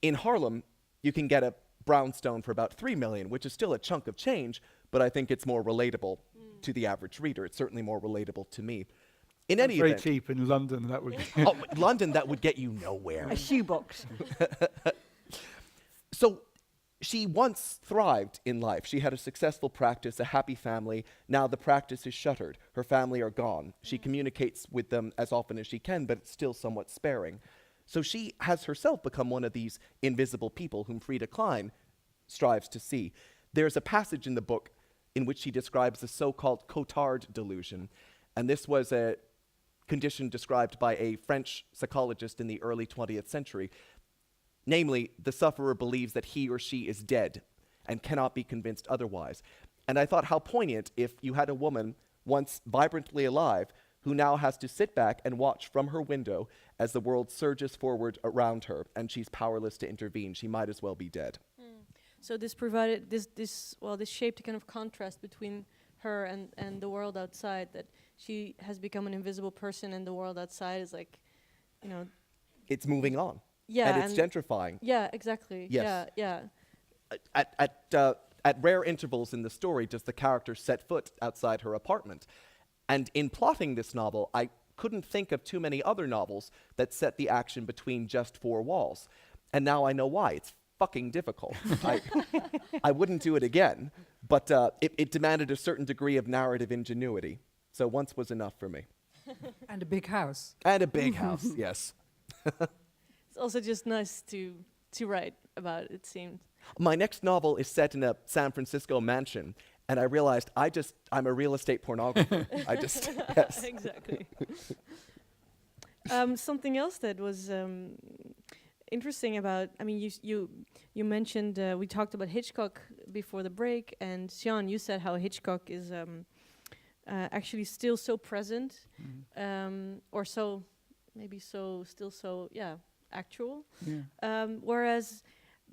In Harlem, you can get a brownstone for about $3 million, which is still a chunk of change, but I think it's more relatable to the average reader. It's certainly more relatable to me. In any event, very cheap in London, that would. London, that would get you nowhere. A shoebox. So she once thrived in life. She had a successful practice, a happy family. Now the practice is shuttered. Her family are gone. She communicates with them as often as she can, but it's still somewhat sparing. So she has herself become one of these invisible people whom Frida Klein strives to see. There's a passage in the book in which she describes the so-called Cotard delusion, and this was a condition described by a French psychologist in the early 20th century. Namely, the sufferer believes that he or she is dead and cannot be convinced otherwise. And I thought how poignant if you had a woman once vibrantly alive who now has to sit back and watch from her window as the world surges forward around her and she's powerless to intervene. She might as well be dead. So this provided this shaped a kind of contrast between her and the world outside, that she has become an invisible person and the world outside is like, you know. It's moving on. Yeah. And it's gentrifying. Yeah, exactly. Yes. Yeah. At rare intervals in the story does the character set foot outside her apartment. And in plotting this novel, I couldn't think of too many other novels that set the action between just four walls. And now I know why. It's fucking difficult. I wouldn't do it again, but it demanded a certain degree of narrative ingenuity. So once was enough for me. And a big house. And a big house, yes. It's also just nice to write about, it seemed. My next novel is set in a San Francisco mansion, and I realized I'm a real estate pornographer. Yes. Exactly. Something else that was interesting about, I mean, you mentioned, we talked about Hitchcock before the break, and Sean, you said how Hitchcock is actually still so present, or so, maybe so, still so, actual. Yeah. Whereas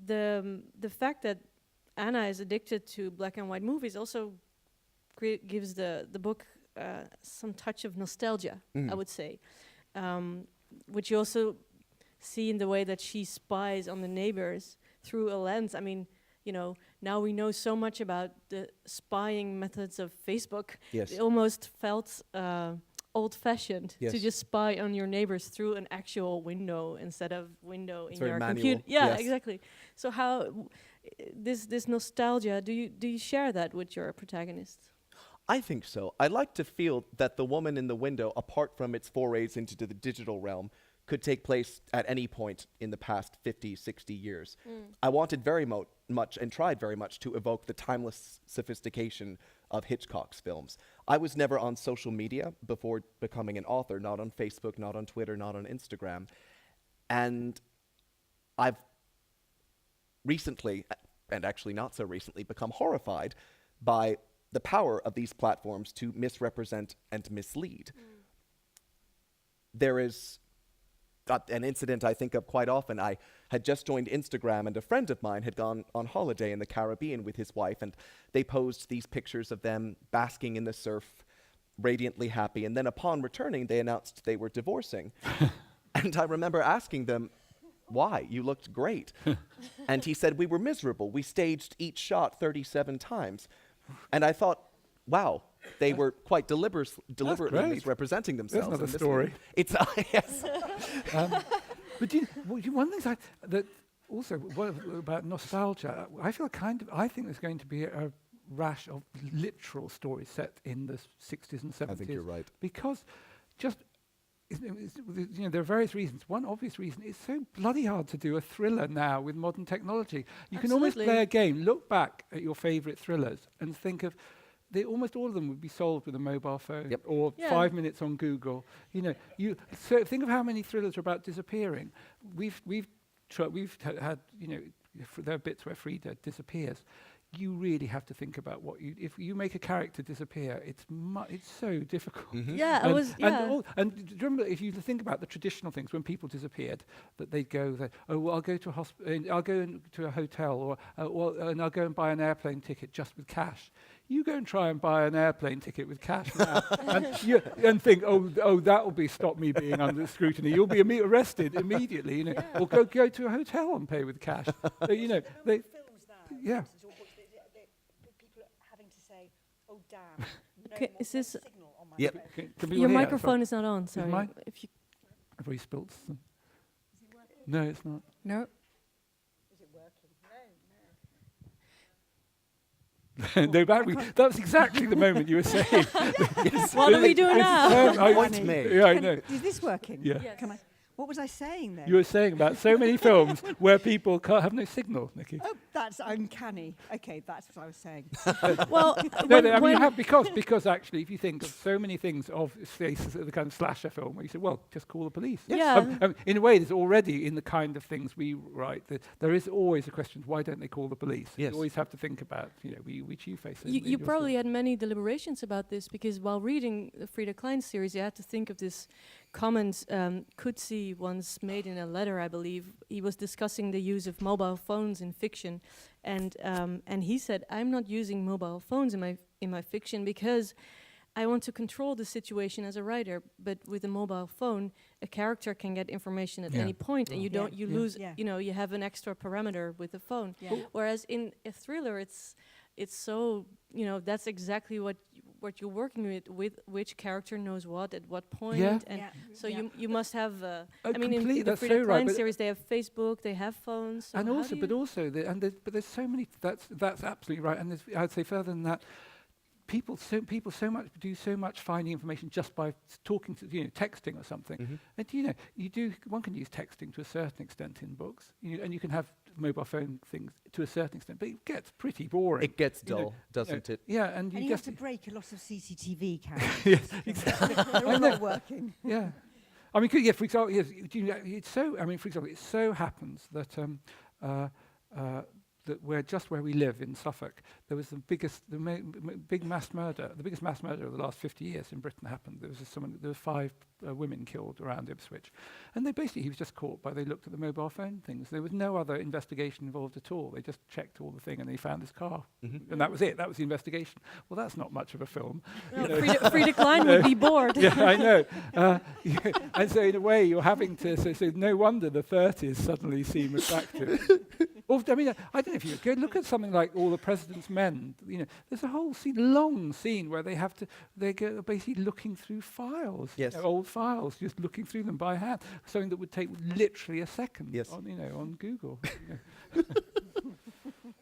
the fact that Anna is addicted to black and white movies also gives the book some touch of nostalgia, I would say, which you also see in the way that she spies on the neighbors through a lens. I mean, you know, now we know so much about the spying methods of Facebook. Yes. It almost felt old-fashioned Yes. to just spy on your neighbors through an actual window instead of window It's in very your manual. computer. Yeah, Yes. exactly. So how this nostalgia, do you share that with your protagonist? I think so. I like to feel that the woman in the window, apart from its forays into the digital realm, could take place at any point in the past 50, 60 years. I wanted very much and tried very much to evoke the timeless sophistication of Hitchcock's films. I was never on social media before becoming an author, not on Facebook, not on Twitter, not on Instagram. And I've recently, and actually not so recently, become horrified by the power of these platforms to misrepresent and mislead. There is an incident I think of quite often. I had just joined Instagram, and a friend of mine had gone on holiday in the Caribbean with his wife, and they posed these pictures of them basking in the surf, radiantly happy, and then upon returning, they announced they were divorcing. And I remember asking them, why? You looked great. And he said, we were miserable. We staged each shot 37 times. And I thought, wow, they were quite deliberately great. misrepresenting themselves. There's another in this story. way. It's yes. But one of the things that also about nostalgia, I think there's going to be a rash of literal stories set in the 60s and 70s. I think you're right. Because there are various reasons. One obvious reason, it's so bloody hard to do a thriller now with modern technology. You can almost Absolutely. play a game, look back at your favourite thrillers and think of, almost all of them would be solved with a mobile phone. Yep. Or Yeah. 5 minutes on Google. So think of how many thrillers are about disappearing. We've had, there are bits where Frida disappears. You really have to think about if you make a character disappear, it's so difficult. Yeah, it was. Yeah. And do you remember, if you think about the traditional things, when people disappeared, that they'd go, I'll go to a hospital, I'll go to a hotel, and I'll go and buy an airplane ticket just with cash. You go and try and buy an airplane ticket with cash now, and think, that will stop me being under scrutiny. You'll be arrested immediately, or go to a hotel and pay with cash. So, they, films now, yeah. for instance, or books, people having to say, "Oh damn!" No Okay, more is this- signal on my Yep. phone. Can people Your hear that? microphone is not on. Sorry. mine? If you Have we spilt some? No, it's not. No, Is it working? No. No battery. That's exactly the moment you were saying. what do we do now? Point me. Yeah, I know. Is this working? Yeah. Yes. Can I? What was I saying then? You were saying about so many films where people can't have no signal, Nicci. Oh, that's uncanny. Okay, that's what I was saying. Well, You have because actually, if you think of so many things of say the kind of slasher film, where you say, well, just call the police. Yeah. In a way, there's already in the kind of things we write, there is always a question: why don't they call the police? Yes. You always have to think about, which you face. in You your probably story. had many deliberations about this, because while reading the Frida Klein series, you had to think of this comment Coetzee once made in a letter, I believe. He was discussing the use of mobile phones in fiction, and he said, "I'm not using mobile phones in my fiction because I want to control the situation as a writer. But with a mobile phone, a character can get information at any point, and you lose. You know, you have an extra parameter with the phone. Yeah. Whereas in a thriller, it's so, you know, that's exactly what you're working with which character knows what at what point. Yeah. And so you must have. I mean, complete, in the that's Frida so right, Klein but series, they have Facebook, they have phones. So and how also, do but you- also, there's so many. That's absolutely right. And I'd say further than that, people do so much finding information just by talking to, texting or something. Mhm. And one can use texting to a certain extent in books, and you can have mobile phone things to a certain extent, but it gets pretty boring. It gets you know, dull, doesn't it? Yeah, and And you you have just to break a lot of CCTV cameras. yes, exactly. They're all not working. Yeah. I mean, for example, yes, it's so. I mean, for example, it so happens that that where we live in Suffolk, there was the biggest mass murder of the last 50 years in Britain happened. There were 5 women killed around Ipswich, and he was just caught they looked at the mobile phone things. There was no other investigation involved at all. They just checked all the thing and they found this car, and that was it. That was the investigation. Well, that's not much of a film. No, Frida Klein would be bored. Yeah, I know. And so in a way, you're having to. So no wonder the 30s suddenly seem attractive. I mean, I don't know if you go look at something like All the President's Men. There's a whole long scene where they go basically looking through files, Yes. old files, just looking through them by hand. Something that would take literally a second Yes. on Google.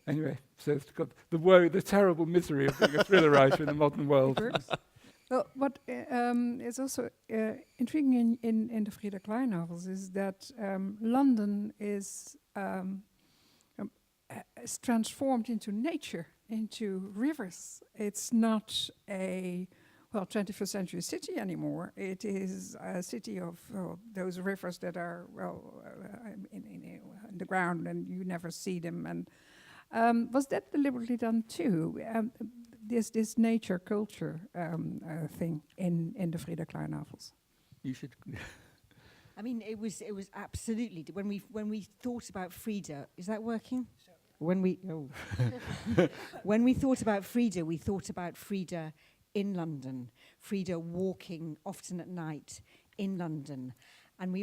Anyway, so it's got the terrible misery of being a thriller writer in the modern world. Well, what is also intriguing in the Frida Klein novels is that London is transformed into nature, into rivers. It's not a 21st century city anymore. It is a city of those rivers that are in the ground and you never see them. And was that deliberately done too? This nature culture thing in the Frida Klein novels. You should. I mean, it was absolutely when we thought about Frida. Is that working? When we thought about Frida, we thought about Frida in London, Frida walking often at night in London, and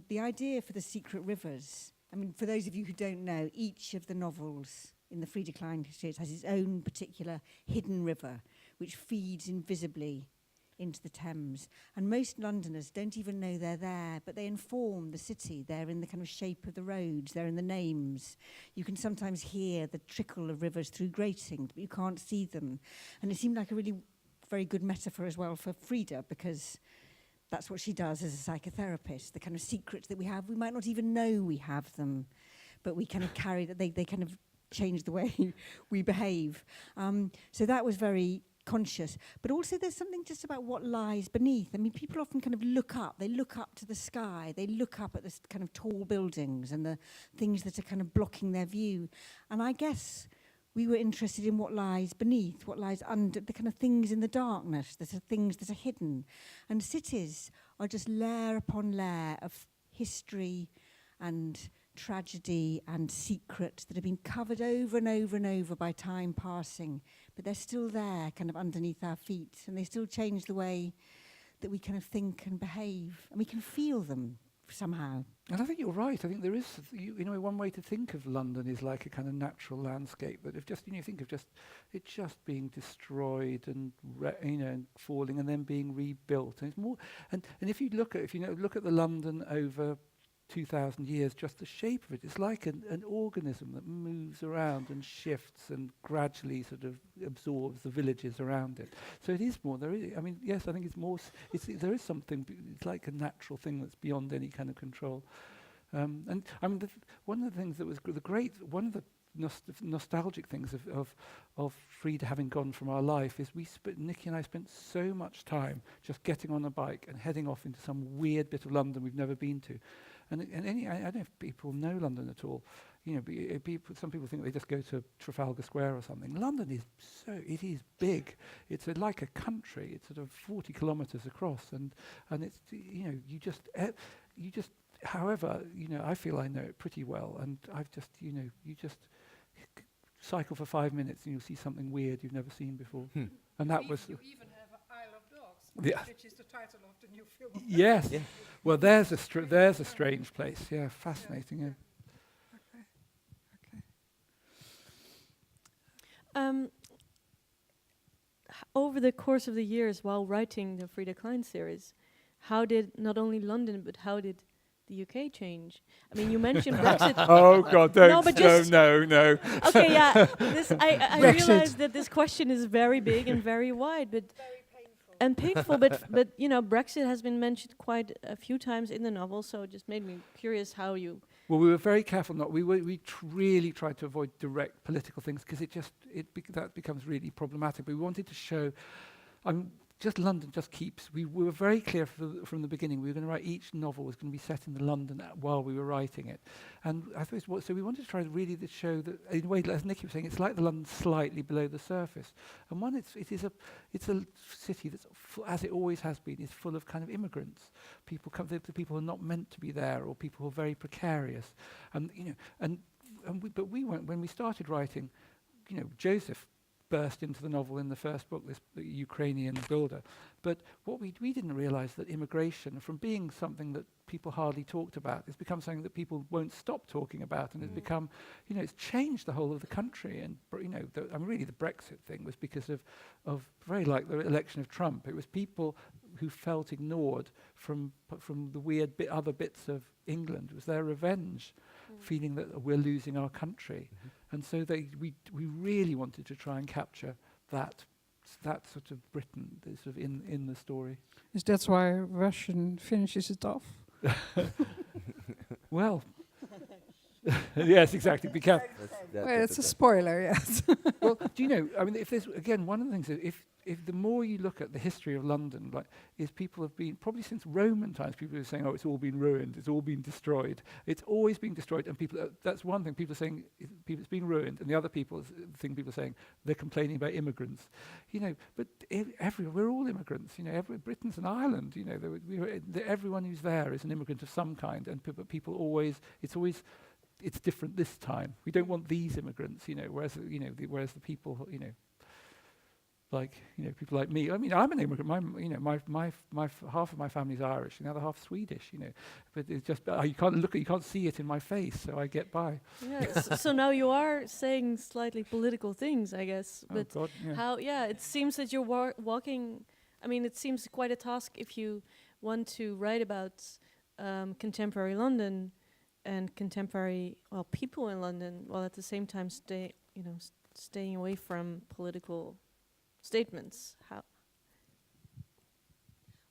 the idea for the secret rivers. I mean, for those of you who don't know, each of the novels in the Frida Klein series has its own particular hidden river, which feeds invisibly into the Thames. And most Londoners don't even know they're there, but they inform the city. They're in the kind of shape of the roads, they're in the names. You can sometimes hear the trickle of rivers through gratings, but you can't see them. And it seemed like a really very good metaphor as well for Frida, because that's what she does as a psychotherapist, the kind of secrets that we have. We might not even know we have them, but we kind of carry that, they kind of change the way we behave. So that was very conscious, but also there's something just about what lies beneath. I mean, people often kind of look up to the sky, they look up at this kind of tall buildings and the things that are kind of blocking their view. And I guess we were interested in what lies beneath, what lies under, the kind of things in the darkness, the things that are hidden. And cities are just layer upon layer of history and tragedy and secret that have been covered over and over and over by time passing, but they're still there kind of underneath our feet, and they still change the way that we kind of think and behave, and we can feel them somehow. And I think you're right. I think there is, one way to think of London is like a kind of natural landscape that if just, think of it just being destroyed and and falling and then being rebuilt. And it's more, and if you look at the London over 2,000 years, just the shape of it, it's like an organism that moves around and shifts and gradually sort of absorbs the villages around it. So it is more, yes, I think it's more, there is something, it's like a natural thing that's beyond any kind of control. And I mean, one of the things that was one of the nostalgic things of Frida having gone from our life is Nicci and I spent so much time just getting on a bike and heading off into some weird bit of London we've never been to. I don't know if people know London at all. You know, some people think they just go to Trafalgar Square or something. London is it is big. It's like a country. It's sort of 40 kilometres across, and it's, you know, you just. However, you know, I feel I know it pretty well, and I've just, you know, you just cycle for 5 minutes and you'll see something weird you've never seen before. And that was. You even have Isle of Dogs, Yeah. which is the title of the new film. Yes. Yeah. Well, there's a strange place. Yeah, fascinating. Yeah. Over the course of the years, while writing the Frida Klein series, how did not only London but how did the UK change? I mean, you mentioned Brexit. Oh God! Don't. No, but just- no. Okay, yeah. This I Brexit. realize that this question is very big and very wide, but and painful. But you know, Brexit has been mentioned quite a few times in the novel, so it just made me curious how you. Well, we were very careful not. We really tried to avoid direct political things because that becomes really problematic. But we wanted to show, just London just keeps. We were very clear from the beginning. We were going to write each novel was going to be set in London while we were writing it, and I suppose so. We wanted to try really to show that in a way, as Nicci was saying, it's like the London slightly below the surface. And one, it's a city that's as it always has been, is full of kind of immigrants. People come, the people who are not meant to be there, or people who are very precarious, and you know, but we weren't when we started writing. You know, Joseph burst into the novel in the first book, this Ukrainian builder. But what we didn't realize that immigration, from being something that people hardly talked about, has become something that people won't stop talking about, and has become, you know, it's changed the whole of the country. And you know, really the Brexit thing was because of very like the election of Trump. It was people who felt ignored from the weird other bits of England. It was their revenge, feeling that we're losing our country. And so we really wanted to try and capture that sort of Britain, sort of in the story. Is that why Russian finishes it off? Well, yes, exactly. Be careful. Well, it's a spoiler, yes. Well, do you know? I mean, if there's again one of the things that if the more you look at the history of London, like, is people have been probably since Roman times, people are saying, oh, it's all been ruined, it's all been destroyed. It's always been destroyed, and people. That's one thing. People are saying it's been ruined, and the other thing people are saying, they're complaining about immigrants. You know, but we're all immigrants. You know, Britain's an island. You know, everyone who's there is an immigrant of some kind, and people always. It's different this time. We don't want these immigrants, you know. Whereas the people, you know, like, you know, people like me. I mean, I'm an immigrant. My half of my family's Irish, and the other half Swedish. You know, but it's just you can't see it in my face, so I get by. Yeah. So now you are saying slightly political things, I guess. But God, yeah. how? Yeah, it seems that you're walking. I mean, it seems quite a task if you want to write about contemporary London and contemporary people in London, while at the same time staying away from political statements. How?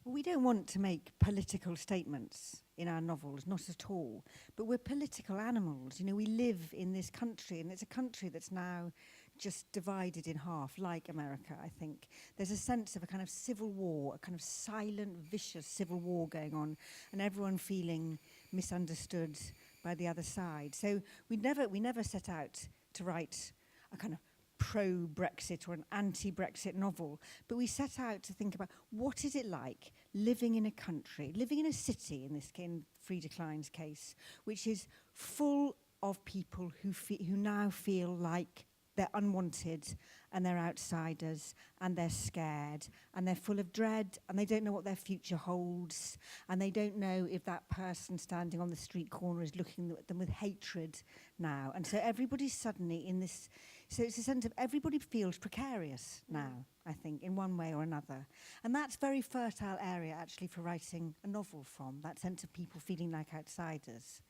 Well, we don't want to make political statements in our novels, not at all. But we're political animals. You know, we live in this country, and it's a country that's now just divided in half, like America, I think. There's a sense of a kind of civil war, a kind of silent, vicious civil war going on, and everyone feeling misunderstood by the other side. So we never set out to write a kind of pro-Brexit or an anti-Brexit novel, but we set out to think about what is it like living in a country, living in a city, in Frida Klein's case, which is full of people who now feel like they're unwanted and they're outsiders and they're scared and they're full of dread and they don't know what their future holds and they don't know if that person standing on the street corner is looking at them with hatred now. And so everybody's suddenly in this, so it's a sense of everybody feels precarious now, I think, in one way or another. And that's very fertile area actually for writing a novel from, that sense of people feeling like outsiders.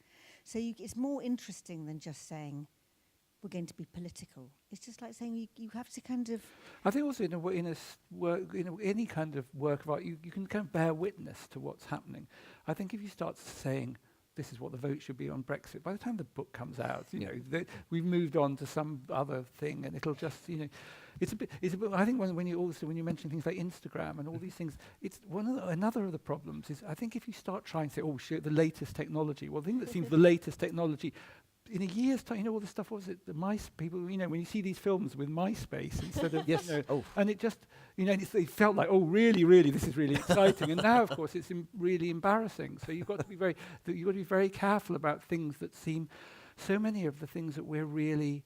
So it's more interesting than just saying, we're going to be political. It's just like saying you have to kind of. I think also any kind of work of art, you can kind of bear witness to what's happening. I think if you start saying this is what the vote should be on Brexit. By the time the book comes out, we've moved on to some other thing, and it'll just, it's a bit. I think when you mention things like Instagram and all these things, it's another of the problems is I think if you start trying to say, oh, shit, the latest technology. Well, the thing that seems the latest technology. In a year's time, all this stuff, what was it? The people, when you see these films with MySpace instead of, Yes. and it just, it felt like, oh, really, really, this is really exciting. And now, of course, it's really embarrassing. So you've got to be very careful about things that seem, so many of the things that we're really,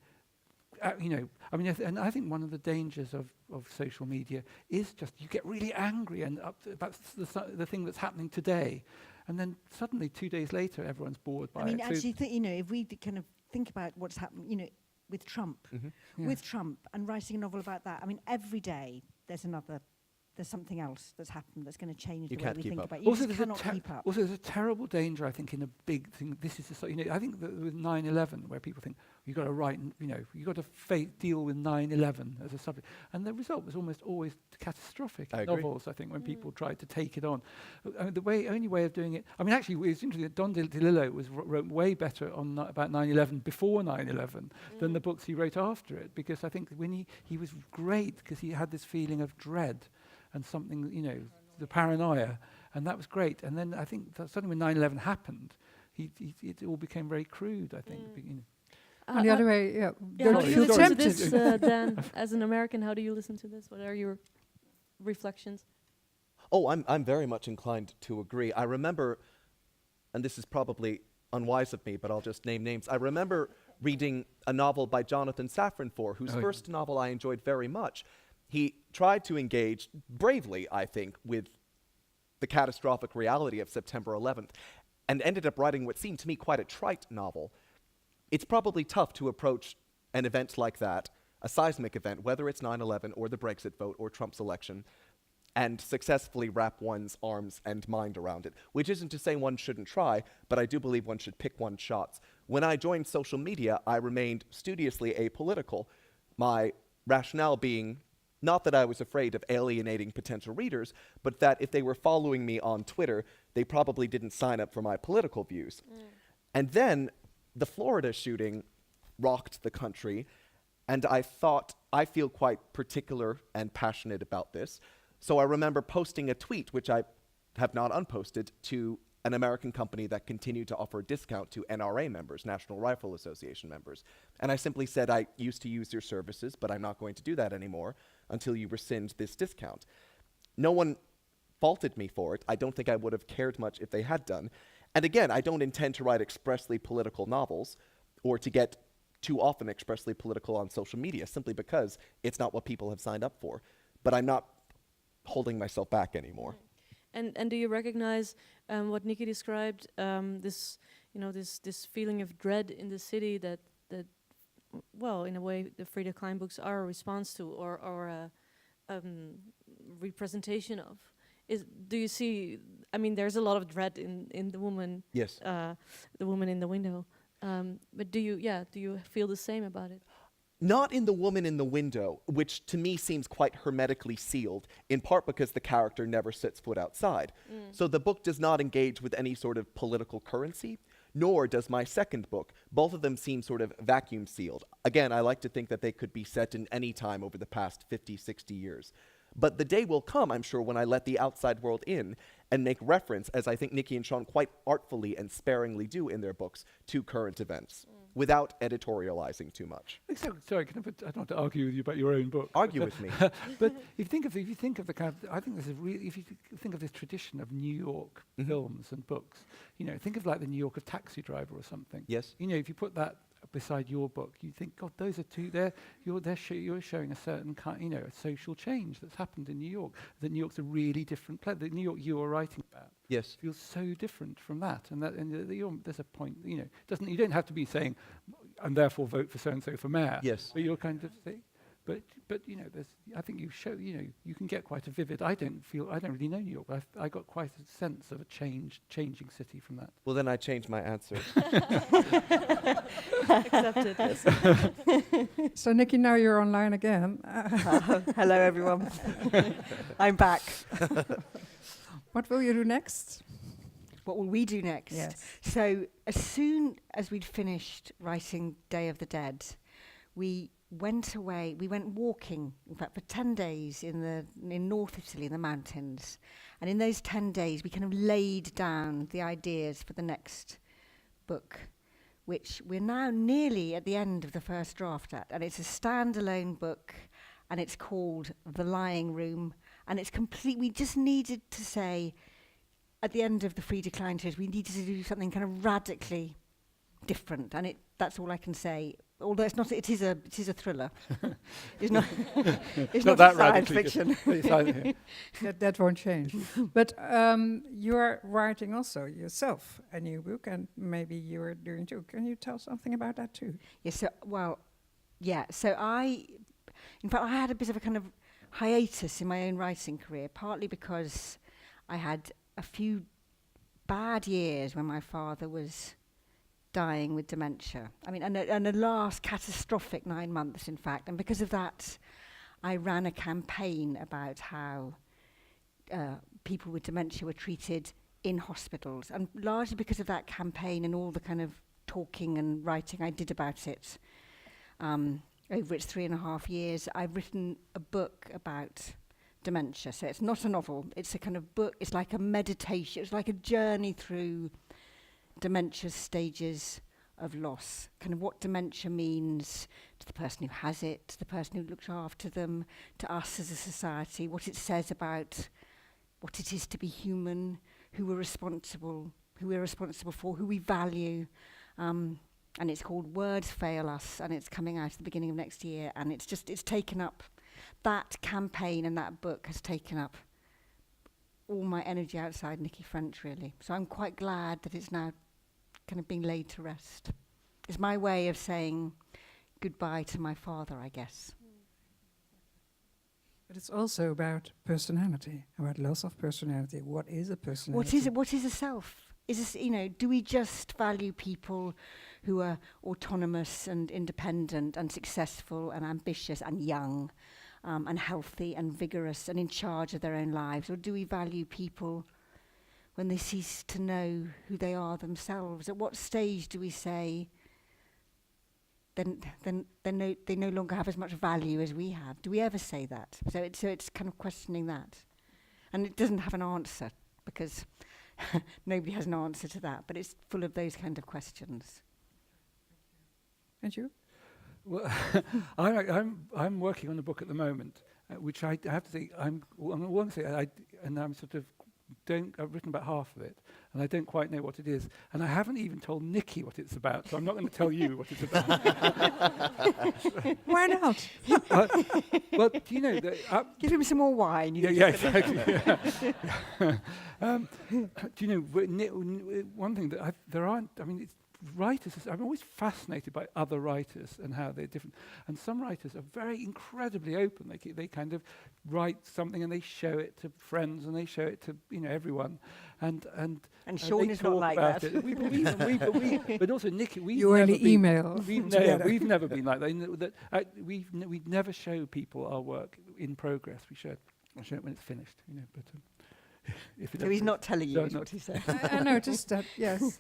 and I think one of the dangers of social media is just you get really angry and about the thing that's happening today. And then suddenly, 2 days later, everyone's bored by it. I mean, actually, if we kind of think about what's happened, with Trump, with Trump, and writing a novel about that. I mean, every day there's something else that's happened that's going to change the way we think about it. You Also, just cannot keep up. Also, there's a terrible danger, I think, in a big thing. This is, I think that with 9/11, where people think you've got to write, you've got to deal with 9/11 as a subject, and the result was almost always catastrophic. I agree. Novels, I think, when people tried to take it on, I mean, only way of doing it. I mean, actually, it's interesting that Don DeLillo wrote way better about 9/11 before 9/11 than the books he wrote after it, because I think when he was great because he had this feeling of dread. And something, the paranoia, and that was great. And then I think that suddenly when 9/11 happened, it all became very crude, I think. On the other way, how don't do you you feel listen to tempted? this, Dan? As an American, how do you listen to this? What are your reflections? Oh, I'm very much inclined to agree. I remember, and this is probably unwise of me, but I'll just name names. I remember reading a novel by Jonathan Safran Foer, whose first novel I enjoyed very much. He tried to engage bravely, I think, with the catastrophic reality of September 11th, and ended up writing what seemed to me quite a trite novel. It's probably tough to approach an event like that, a seismic event, whether it's 9/11 or the Brexit vote or Trump's election, and successfully wrap one's arms and mind around it, which isn't to say one shouldn't try, but I do believe one should pick one's shots. When I joined social media, I remained studiously apolitical, my rationale being not that I was afraid of alienating potential readers, but that if they were following me on Twitter, they probably didn't sign up for my political views. And then the Florida shooting rocked the country, and I feel quite particular and passionate about this. So I remember posting a tweet, which I have not unposted, to an American company that continued to offer a discount to NRA members, National Rifle Association members. And I simply said, I used to use your services, but I'm not going to do that anymore until you rescind this discount. No one faulted me for it. I don't think I would have cared much if they had done. And again, I don't intend to write expressly political novels or to get too often expressly political on social media, simply because it's not what people have signed up for. But I'm not holding myself back anymore. And do you recognize what Nicci described? This feeling of dread in the city that well, in a way, the Frida Klein books are a response to, or a representation of. Do you see? I mean, there's a lot of dread in the woman. Yes. The woman in the window. But do you feel the same about it? Not in The Woman in the Window, which to me seems quite hermetically sealed, in part because the character never sets foot outside. So the book does not engage with any sort of political currency, nor does my second book. Both of them seem sort of vacuum sealed. Again, I like to think that they could be set in any time over the past 50, 60 years. But the day will come, I'm sure, when I let the outside world in and make reference, as I think Nicci and Sean quite artfully and sparingly do in their books, to current events, without editorializing too much. Sorry, I don't want to argue with you about your own book. Argue with me. But if you think of the kind of, I think there's if you think of this tradition of New York films and books, think of like the New York of Taxi Driver or something. Yes. If you put that beside your book, you think, God, those are two. You're showing a certain kind, a social change that's happened in New York. That New York's a really different place. The New York you are writing about, Yes, feels so different from that. And there's a point. You don't have to be saying, and therefore vote for so and so for mayor. yes. But you're kind of saying, but I think you show, you can get quite a vivid. I don't really know New York. I got quite a sense of a changing city from that. Well, then I changed my answer. Accepted. Yes. So, Nicci, now you're online again. Hello, everyone. I'm back. What will you do next? what will we do next? Yes. So as soon as we'd finished writing Day of the Dead, we went away. We went walking, in fact, for 10 days in North Italy, in the mountains. And in those 10 days, we kind of laid down the ideas for the next book, which we're now nearly at the end of the first draft at. And it's a standalone book, and it's called The Lying Room. And it's complete. We just needed to say, at the end of the Frida Klein series, we needed to do something kind of radically different. And that's all I can say. Although it's not, it is a thriller. It's not. It's not that science radically fiction. That won't change. But you're writing also yourself a new book, and maybe you're doing too. Can you tell something about that too? Yes. So in fact, I had a bit of a kind of hiatus in my own writing career, partly because I had a few bad years when my father was dying with dementia. I mean, and the last catastrophic 9 months, in fact. And because of that, I ran a campaign about how people with dementia were treated in hospitals. And largely because of that campaign and all the kind of talking and writing I did about it, over its 3.5 years, I've written a book about dementia. So it's not a novel. It's a kind of book. It's like a meditation. It's like a journey through dementia stages of loss, kind of what dementia means to the person who has it, to the person who looks after them, to us as a society, what it says about what it is to be human, who we're responsible for, who we value. And it's called Words Fail Us, and it's coming out at the beginning of next year. And it's taken up, that campaign and that book has taken up all my energy outside Nicci French, really. So I'm quite glad that it's now kind of being laid to rest. It's my way of saying goodbye to my father, I guess. But it's also about personality, about loss of personality. What is a personality? What is a self? Do we just value people who are autonomous and independent and successful and ambitious and young and healthy and vigorous and in charge of their own lives? Or do we value people when they cease to know who they are themselves? At what stage do we say they no longer have as much value as we have? Do we ever say that? So it's kind of questioning that. And it doesn't have an answer, because nobody has an answer to that, but it's full of those kind of questions. And you? Well, I'm working on a book at the moment, which I have to say I'm sort of I've written about half of it, and I don't quite know what it is, and I haven't even told Nicci what it's about, so I'm not going to tell you what it's about. Why not? Well, do you know that? Give him some more wine. Yeah, exactly. Do you know one thing that there aren't? I mean, it's writers. I'm always fascinated by other writers and how they're different. And some writers are very incredibly open. They kind of write something and they show it to friends and they show it to everyone. And Sean is not like that. But also Nicci, you only email. We've never been like that. We never show people our work in progress. I show it when it's finished. But so he's not telling you, is what he said. I noticed that. Yes.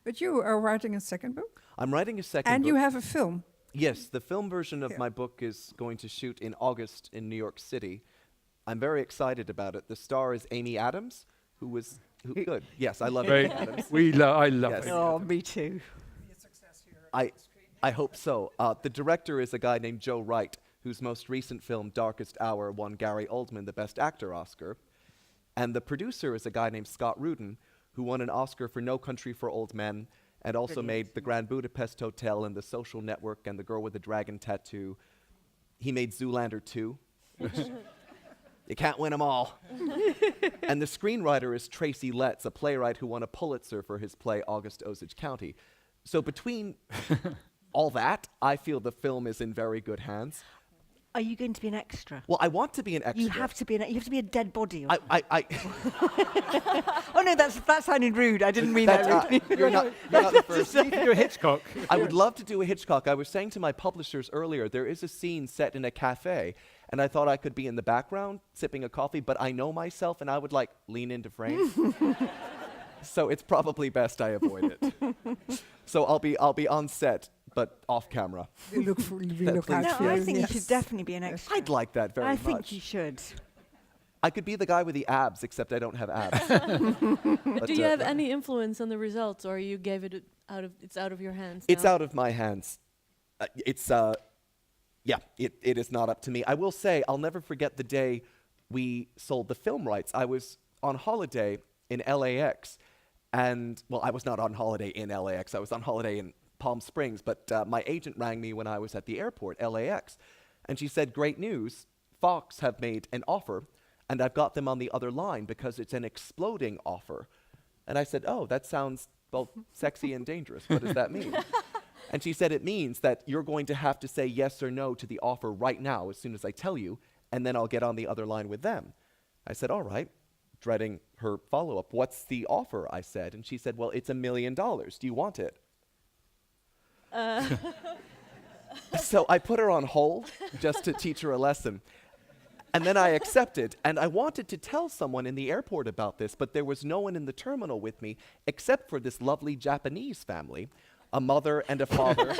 But you are writing a second book? I'm writing a second book. And you have a film? Yes, the film version of my book is going to shoot in August in New York City. I'm very excited about it. The star is Amy Adams, good. Yes, I love Amy Adams. I love Yes. it. Oh, me too. I hope so. The director is a guy named Joe Wright, whose most recent film, Darkest Hour, won Gary Oldman the Best Actor Oscar. And the producer is a guy named Scott Rudin, who won an Oscar for No Country for Old Men, and also made The Grand Budapest Hotel and The Social Network and The Girl with the Dragon Tattoo. He made Zoolander 2, which you can't win them all. And the screenwriter is Tracy Letts, a playwright who won a Pulitzer for his play August Osage County. So between all that, I feel the film is in very good hands. Are you going to be an extra? Well, I want to be an extra. You have to be a dead body. Or I oh no, that sounded rude. I didn't mean that. You're not the first. You can do a Hitchcock. I would love to do a Hitchcock. I was saying to my publishers earlier, there is a scene set in a cafe, and I thought I could be in the background sipping a coffee, but I know myself, and I would lean into frame. So it's probably best I avoid it. So I'll be on set, but off camera. We look out No, for I you, think you yes. should definitely be an extra. I'd like that very I much. think you should. I could be the guy with the abs, except I don't have abs. But do you have any influence on the results, or you gave it it's out of your hands? It's now? out of my hands. It is not up to me. I will say, I'll never forget the day we sold the film rights. I was on holiday in LAX, and, well, I was not on holiday in LAX. I was on holiday in Palm Springs, but my agent rang me when I was at the airport, LAX, and she said, great news, Fox have made an offer, and I've got them on the other line because it's an exploding offer. And I said, oh, that sounds both sexy and dangerous. What does that mean? And she said, it means that you're going to have to say yes or no to the offer right now as soon as I tell you, and then I'll get on the other line with them. I said, all right, dreading her follow-up. What's the offer, I said. And she said, well, it's $1 million. Do you want it? So I put her on hold just to teach her a lesson. And then I accepted, and I wanted to tell someone in the airport about this, but there was no one in the terminal with me except for this lovely Japanese family, a mother and a father,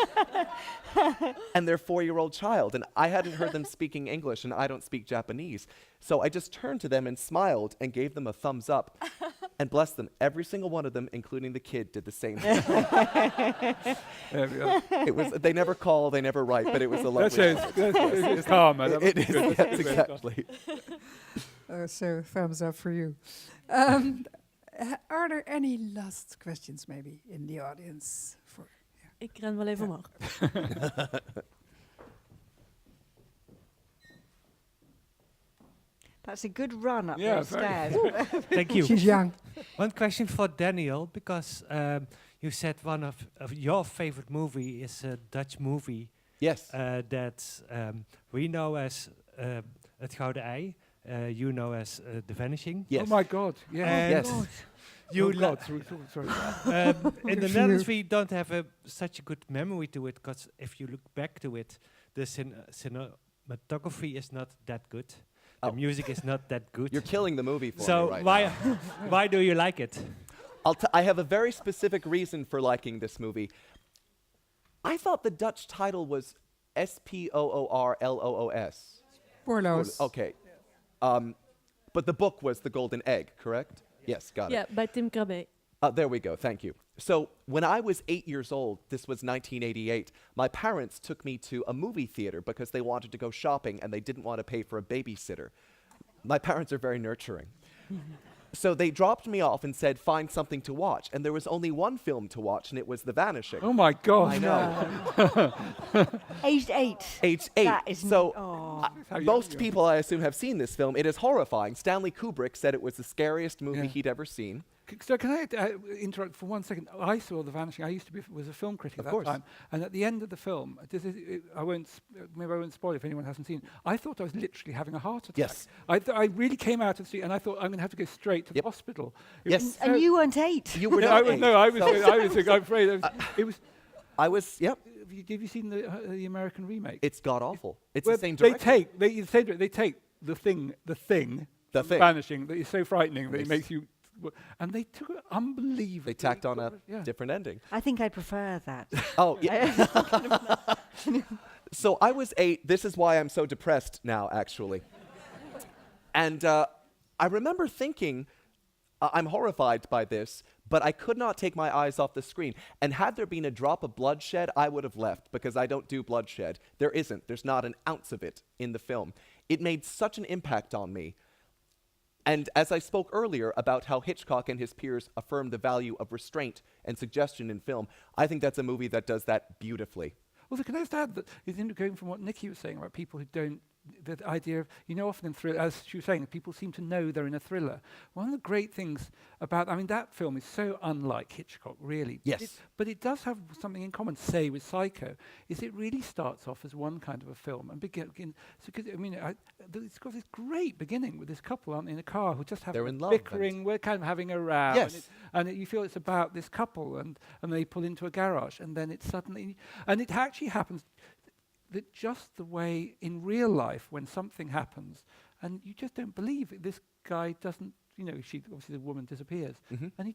and their 4-year-old child. And I hadn't heard them speaking English, and I don't speak Japanese. So I just turned to them and smiled and gave them a thumbs up. And bless them, every single one of them, including the kid, did the same thing. There we are. It was, they never call, they never write, but it was a lovely It's karma. That It must is, be good. yes, exactly. So thumbs up for you. Are there any last questions maybe in the audience? Ik ren wel even omhoog. That's a good run up Yeah, those stairs. Thank you. She's young. One question for Daniel, because you said one of your favorite movie is a Dutch movie Yes. that we know as Het Gouden Ei, you know as The Vanishing. Yes. Oh my God. Yeah. And Yes. You Oh li- God. Sorry. in the Good for Netherlands, you. we don't have such a good memory to it, because if you look back to it, the cinematography is not that good. Oh. The music is not that good. You're killing the movie for so me right why now. why do you like it? I have a very specific reason for liking this movie. I thought the Dutch title was Spoorloos. Spoorloos. Okay. But the book was The Golden Egg, correct? Yes, got it. Yeah, by Tim Krabbe. There we go, thank you. So when I was 8 years old, this was 1988, my parents took me to a movie theater because they wanted to go shopping and they didn't want to pay for a babysitter. My parents are very nurturing. So they dropped me off and said, find something to watch. And there was only one film to watch, and it was The Vanishing. Oh my God. I know. Aged 8. Age 8. That is So oh. How young most you are. people, I assume, have seen this film. It is horrifying. Stanley Kubrick said it was the scariest movie Yeah. he'd ever seen. So can I interrupt for 1 second? I saw The Vanishing. I used to was a film critic Of at course. that time, and at the end of the film, I won't maybe I won't spoil it if anyone hasn't seen. I thought I was literally having a heart attack. Yes. I really came out of the street, and I thought I'm going to have to go straight to the Yep. hospital. It Yes. was And so- you weren't 8. You were Yeah, not I was, eight. no, I was. So I was. I'm afraid. It was. I was, yep. Have you seen the American remake? It's god-awful. It's Where the same they director. they take the thing, The from Thing. Vanishing that is so frightening that it Yes. makes you. And they took it unbelievably. They tacked on a yeah. different ending. I think I prefer that. Oh, yeah. So I was 8. This is why I'm so depressed now, actually. And I remember thinking, I'm horrified by this, but I could not take my eyes off the screen. And had there been a drop of bloodshed, I would have left, because I don't do bloodshed. There isn't. There's not an ounce of it in the film. It made such an impact on me. And as I spoke earlier about how Hitchcock and his peers affirmed the value of restraint and suggestion in film, I think that's a movie that does that beautifully. Also, can I just add that it's going from what Nicci was saying about people who don't, the idea of, often in thriller, as she was saying, people seem to know they're in a thriller. One of the great things about, that film is so unlike Hitchcock, really. Yes. But it does have something in common, say, with Psycho, is it really starts off as one kind of a film and it's got this great beginning with this couple in a car who just have They're a in love bickering, we're kind of having a row. Yes. And you feel it's about this couple, and they pull into a garage, and then it suddenly, and it actually happens that just the way in real life when something happens, and you just don't believe it, this guy doesn't obviously the woman disappears, Mhm. and he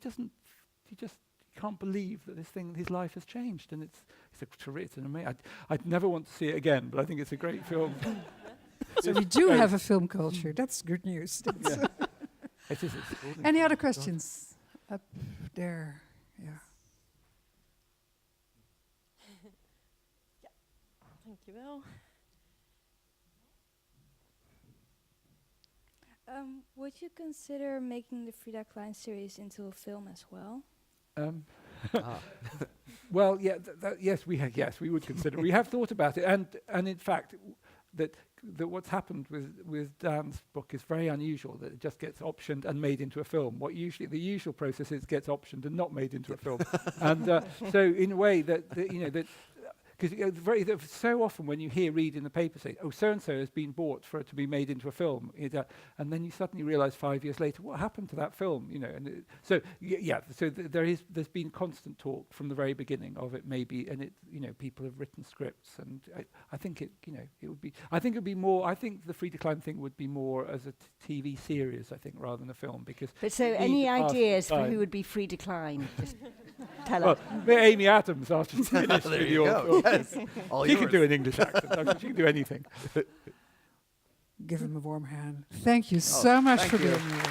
just can't believe that his life has changed, and it's an amazing. I'd never want to see it again, but I think it's a great film. So we do have a film culture. That's good news. Yeah. It is extraordinary. Any other questions? Up there. Yeah. Dankjewel. Would you consider making the Frida Klein series into a film as well? Well, yeah, yes, we would consider. We have thought about it, and in fact, that what's happened with Dan's book is very unusual. That it just gets optioned and made into a film. The usual process is it gets optioned and not made into a film. And so, in a way, because so often when you read in the paper say, oh, so and so has been bought for it to be made into a film, and then you suddenly realise 5 years later what happened to that film, and so there's been constant talk from the very beginning of it maybe, and people have written scripts, and I think it would be. I think it'd be more. I think the Frida Klein thing would be more as a TV series, I think, rather than a film, because. But so, any ideas for who would be Frida Klein? Just tell us. Amy Adams after she finished There with you your go. film. Yes. All She yours. can do an English accent. She can do anything. Give him a warm hand. Thank you so much thank for you. being here.